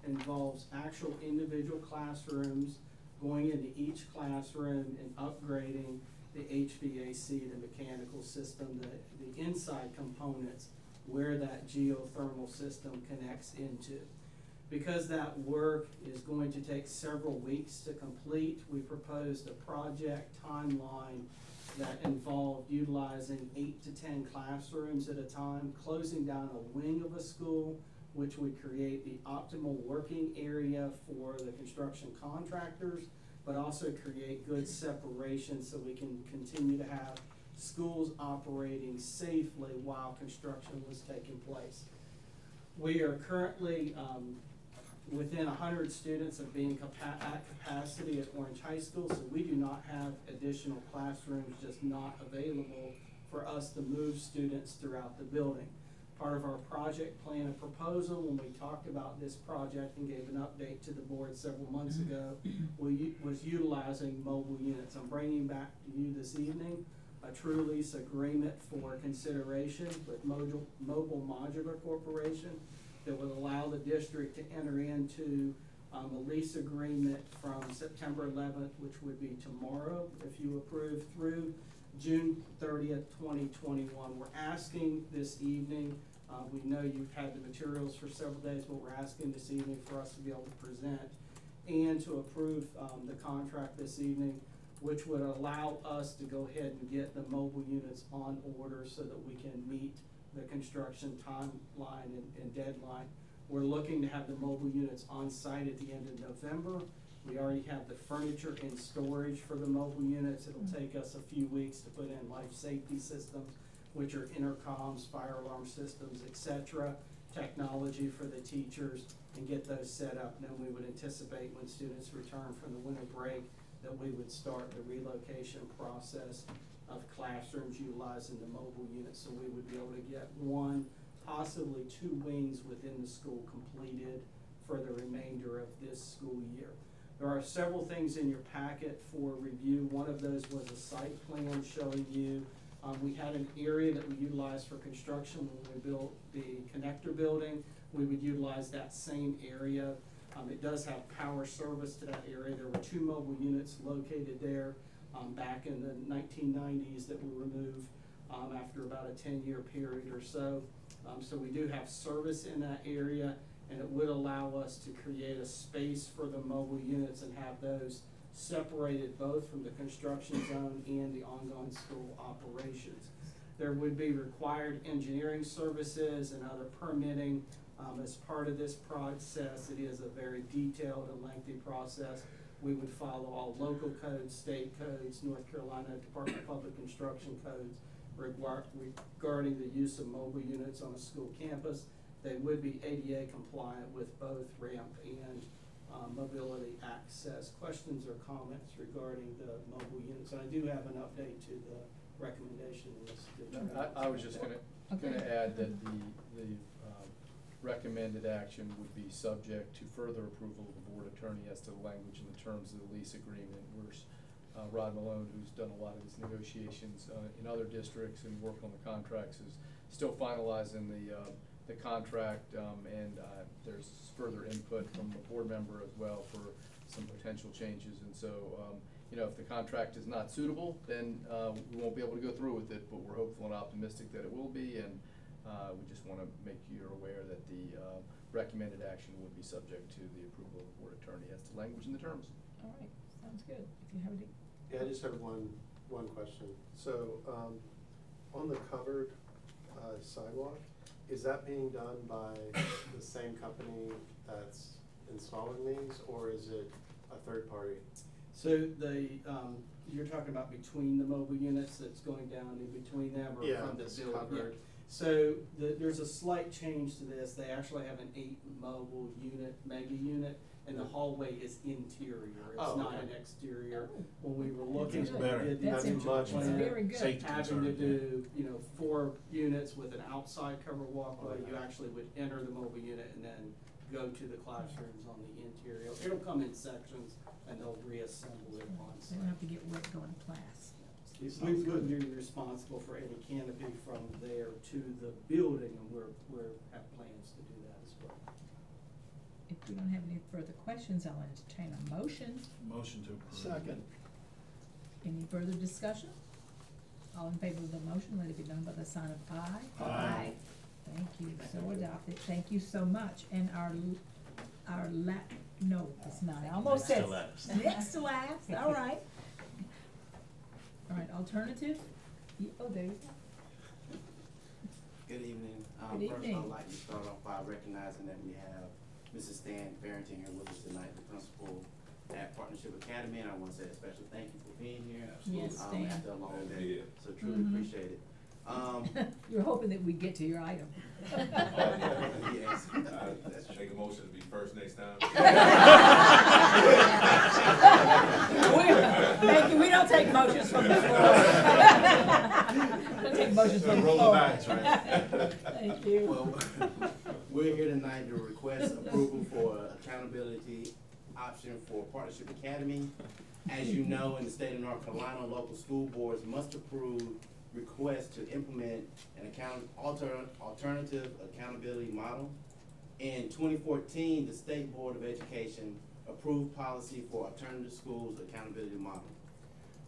involves actual individual classrooms, going into each classroom and upgrading the HVAC, the mechanical system, the inside components where that geothermal system connects into. Because that work is going to take several weeks to complete, we proposed a project timeline that involved utilizing 8 to 10 classrooms at a time, closing down a wing of a school, which would create the optimal working area for the construction contractors, but also create good separation so we can continue to have schools operating safely while construction was taking place. We are currently within 100 students of being at capacity at Orange High School, so we do not have additional classrooms just not available for us to move students throughout the building. Part of our project plan and proposal, when we talked about this project and gave an update to the board several months ago, was utilizing mobile units. I'm bringing back to you this evening a true lease agreement for consideration with Mobile Modular Corporation that would allow the district to enter into a lease agreement from September 11th, which would be tomorrow, if you approve, through June 30th, 2021. We're asking this evening, we know you've had the materials for several days, but we're asking this evening for us to be able to present and to approve the contract this evening, which would allow us to go ahead and get the mobile units on order so that we can meet the construction timeline and deadline. We're looking to have the mobile units on site at the end of November. We already have the furniture in storage for the mobile units. It'll take us a few weeks to put in life safety systems, which are intercoms, fire alarm systems, etc., technology for the teachers, and get those set up. And then we would anticipate when students return from the winter break that we would start the relocation process of classrooms utilizing the mobile units, so we would be able to get 1, possibly 2 wings within the school completed for the remainder of this school year. There are several things in your packet for review. One of those was a site plan showing you We had an area that we utilized for construction when we built the connector building. We would utilize that same area. It does have power service to that area. There were 2 mobile units located there back in the 1990s that were removed after about a 10-year period or so. So we do have service in that area, and it would allow us to create a space for the mobile units and have those separated both from the construction zone and the ongoing school operations. There would be required engineering services and other permitting as part of this process. It is a very detailed and lengthy process. We would follow all local codes, state codes, North Carolina Department of Public Construction codes regarding the use of mobile units on a school campus. They would be ADA compliant with both ramp and mobility access. Questions or comments regarding the mobile units? And I do have an update to the recommendation list. I was just gonna add that the recommended action would be subject to further approval of the board attorney as to the language and the terms of the lease agreement. Whereas Rod Malone, who's done a lot of these negotiations in other districts and worked on the contracts, is still finalizing the contract, and there's further input from the board member as well for some potential changes. And so, you know, if the contract is not suitable, then we won't be able to go through with it, but we're hopeful and optimistic that it will be, and we just want to make you aware that the recommended action would be subject to the approval of the board attorney as to language and the terms. All right, sounds good. If you have any. Yeah, I just have one question. So, on the covered sidewalk, is that being done by the same company that's installing these, or is it a third party? So you're talking about between the mobile units that's going down in between them, or from the building? Covered. Yeah. So there's a slight change to this. They actually have an 8 mobile unit, mega unit, and the hallway is interior. It's not an exterior. When we were looking at the That's very good. having to do, 4 units with an outside covered walkway, you actually would enter the mobile unit and then go to the classrooms on the interior. It'll come in sections and they'll reassemble it on They site. don't have to get wet going to class. We wouldn't be responsible for any canopy from there to the building, and we have plans to do that as well. If we don't have any further questions, I'll entertain a motion. Motion to approve. Second. Any further discussion? All in favor of the motion, let it be done by the sign of aye. Aye. Thank you, so adopted. Thank you so much. And no, it's not. I almost said. Next to last. Next to last, all right. All right, alternative? Oh, there you go. Good evening. Good evening. First, I'd like to start off by recognizing that we have Mrs. Stan Farrington here with us tonight, the principal at Partnership Academy, and I want to say a special thank you for being here. Yes, Stan. After a long day, so truly appreciate it. You're hoping that we get to your item. Yes. Let's make a motion to be first next time. Thank you, we don't take motions from the floor. We don't take motions from the floor. Roll the dice, right? Thank you. Well, we're here tonight to request approval for accountability option for Partnership Academy. As you know, in the state of North Carolina, local school boards must approve requests to implement an alternative accountability model. In 2014, the State Board of Education approved policy for alternative schools accountability model.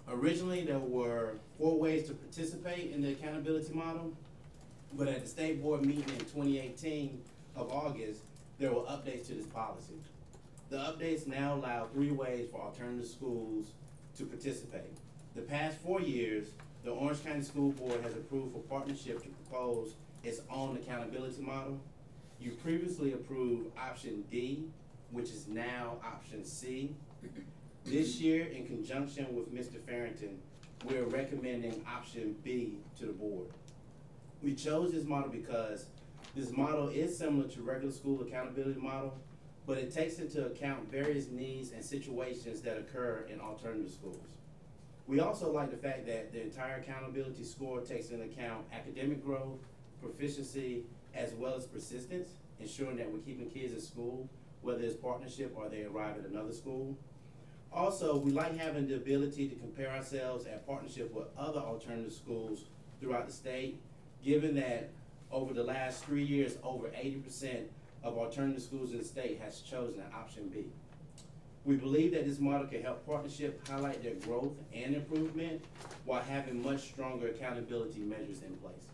Originally, there were 4 ways to participate in the accountability model, but at the State Board meeting in 2018 of August, there were updates to this policy. The updates now allow 3 ways for alternative schools to participate. The past 4 years, the Orange County School Board has approved for Partnership to propose its own accountability model. You previously approved option D, which is now option C. This year, in conjunction with Mr. Farrington, we're recommending option B to the board. We chose this model because this model is similar to regular school accountability model, but it takes into account various needs and situations that occur in alternative schools. We also like the fact that the entire accountability score takes into account academic growth, proficiency, as well as persistence, ensuring that we're keeping kids in school, whether it's partnership or they arrive at another school. Also, we like having the ability to compare ourselves at partnership with other alternative schools throughout the state, given that over the last 3 years, over 80% of alternative schools in the state has chosen option B. We believe that this model can help partnership highlight their growth and improvement while having much stronger accountability measures in place.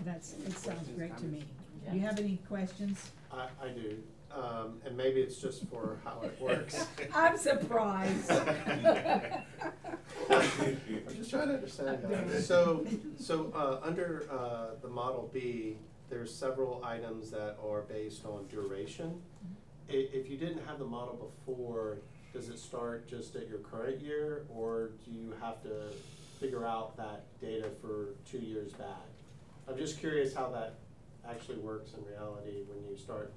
It sounds great to me. Do you have any questions? I do, and maybe it's just for how it works. I'm surprised. I'm just trying to understand that. So under the Model B, there's several items that are based on duration. If you didn't have the model before, does it start just at your current year, or do you have to figure out that data for 2 years back? I'm just curious how that actually works in reality when you start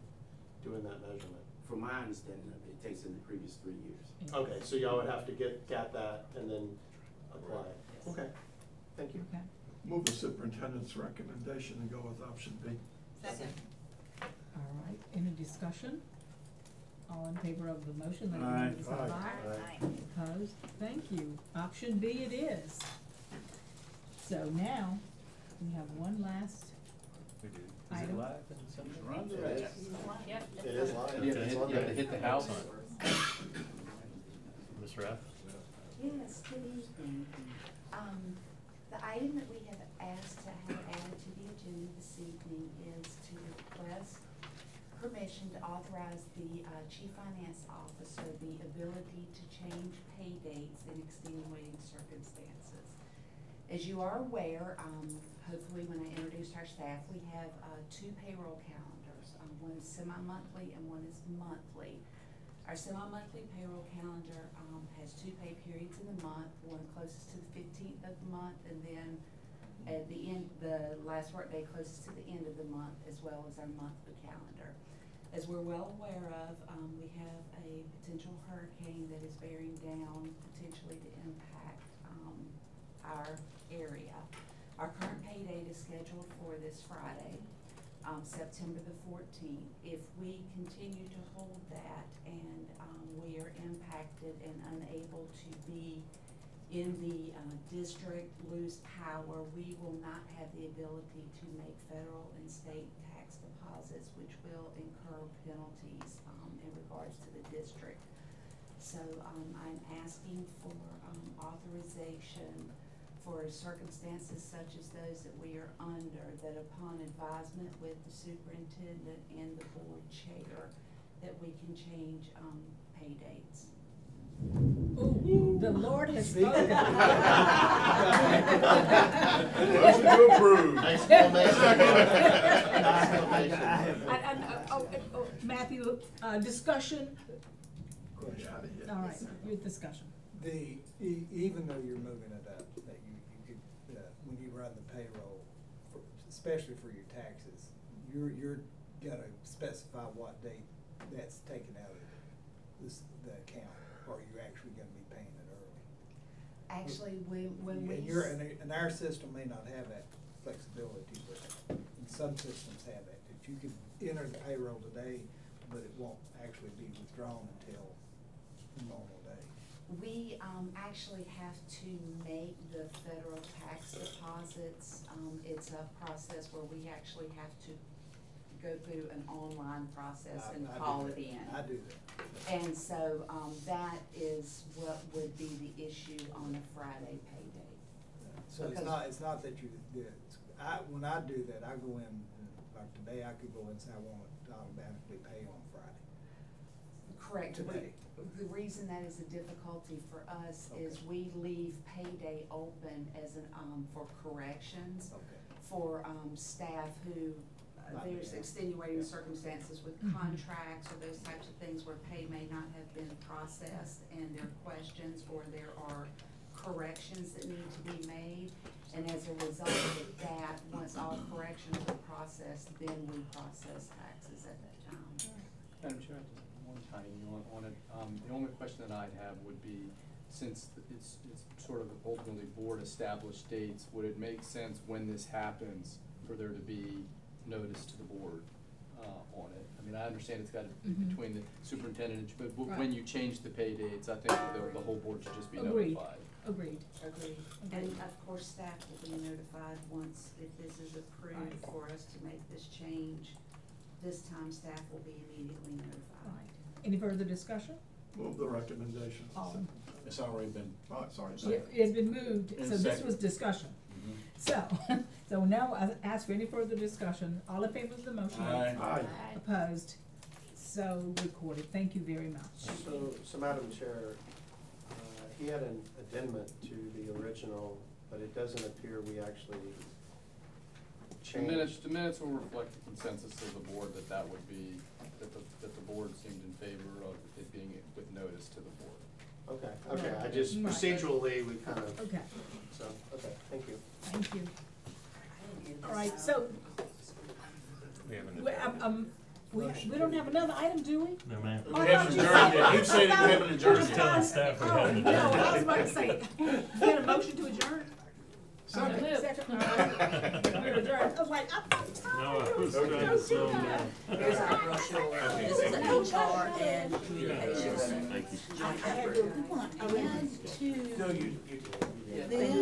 doing that measurement. From my understanding of it, it takes in the previous 3 years. Okay, so y'all would have to get that and then apply it. Yes. Okay, thank you. Okay. Move the superintendent's recommendation and go with option B. Second. All right, any discussion? All in favor of the motion, let Aye. it be known as aye. Opposed? Thank you. Option B it is. So now, we have one last We do. Is it item. live in some? Run the It rest. is. It is live. You have to It's hit, on you have to there. hit the house. Ms. Raff? Yes, good evening. The item that we have asked to have added to the agenda this evening is to request permission to authorize the Chief Finance Officer the ability to change pay dates in extenuating circumstances. As you are aware, hopefully when I introduced our staff, we have 2 payroll calendars. One is semi-monthly and one is monthly. Our semi-monthly payroll calendar has 2 pay periods in the month, one closest to the 15th of the month, and then at the end, the last workday closest to the end of the month, as well as our monthly calendar. As we're well aware of, we have a potential hurricane that is bearing down potentially to impact our area. Our current pay date is scheduled for this Friday, September the 14th. If we continue to hold that and we are impacted and unable to be in the district, lose power, we will not have the ability to make federal and state tax deposits, which will incur penalties in regards to the district. So I'm asking for authorization for circumstances such as those that we are under, that upon advisement with the superintendent and the board chair, that we can change pay dates. Ooh, the Lord has spoken. Motion to approve. Matthew, discussion? Question. All right, your discussion. Even though you're moving it up, that you could, when you run the payroll, especially for your taxes, you're gonna specify what date that's taken out of the account, or are you actually gonna be paying it early? Actually, when we. And our system may not have that flexibility, but some systems have it. If you could enter the payroll today, but it won't actually be withdrawn until the normal day. We actually have to make the federal tax deposits. It's a process where we actually have to go through an online process and call it in. I do that. And so that is what would be the issue on a Friday pay date. So it's not that you, when I do that, I go in, like today, I could go in and say I want it to automatically pay on Friday. Correct. Today. The reason that is a difficulty for us is we leave payday open as an, for corrections, for staff who, there's extenuating circumstances with contracts or those types of things where pay may not have been processed and there are questions or there are corrections that need to be made. And as a result of that, once all corrections are processed, then we process taxes at that time. Madam Chair, one tiny nuance on it. The only question that I'd have would be, since it's sort of ultimately board established dates, would it make sense when this happens for there to be notice to the board on it? I mean, I understand it's got to be between the superintendent, but when you change the pay dates, I think the whole board should just be notified. Agreed. Agreed. And of course, staff will be notified once, if this is approved for us to make this change. This time, staff will be immediately notified. Right. Any further discussion? Move the recommendation. Awesome. It's already been. Oh, sorry. It's been moved, And so this second. was discussion. So, so now I ask for any further discussion. All in favor of the motion? Aye. Aye. Opposed? So recorded. Thank you very much. So Madam Chair, he had an addendum to the original, but it doesn't appear we actually changed. The minutes will reflect the consensus of the board that would be, that the board seemed in favor of it being with notice to the board. Okay, I just, Right. procedurally, we kind of, Okay, so, okay, thank you. thank you. All right, so, We haven't. we don't have another item, do we? No, ma'am. Oh, I We haven't thought you adjourned said- yet. He said we I thought- haven't adjourned Just yet. telling staff we Oh, haven't no, adjourned. I was about to say, you had a motion to adjourn? Second. Second. We're adjourned. I was like, I'm No, I was tired. trying to slow down. Here's our brochure. This is an HR and Yeah, communications. thank you. joint I had effort. to, I went to. No, you did. This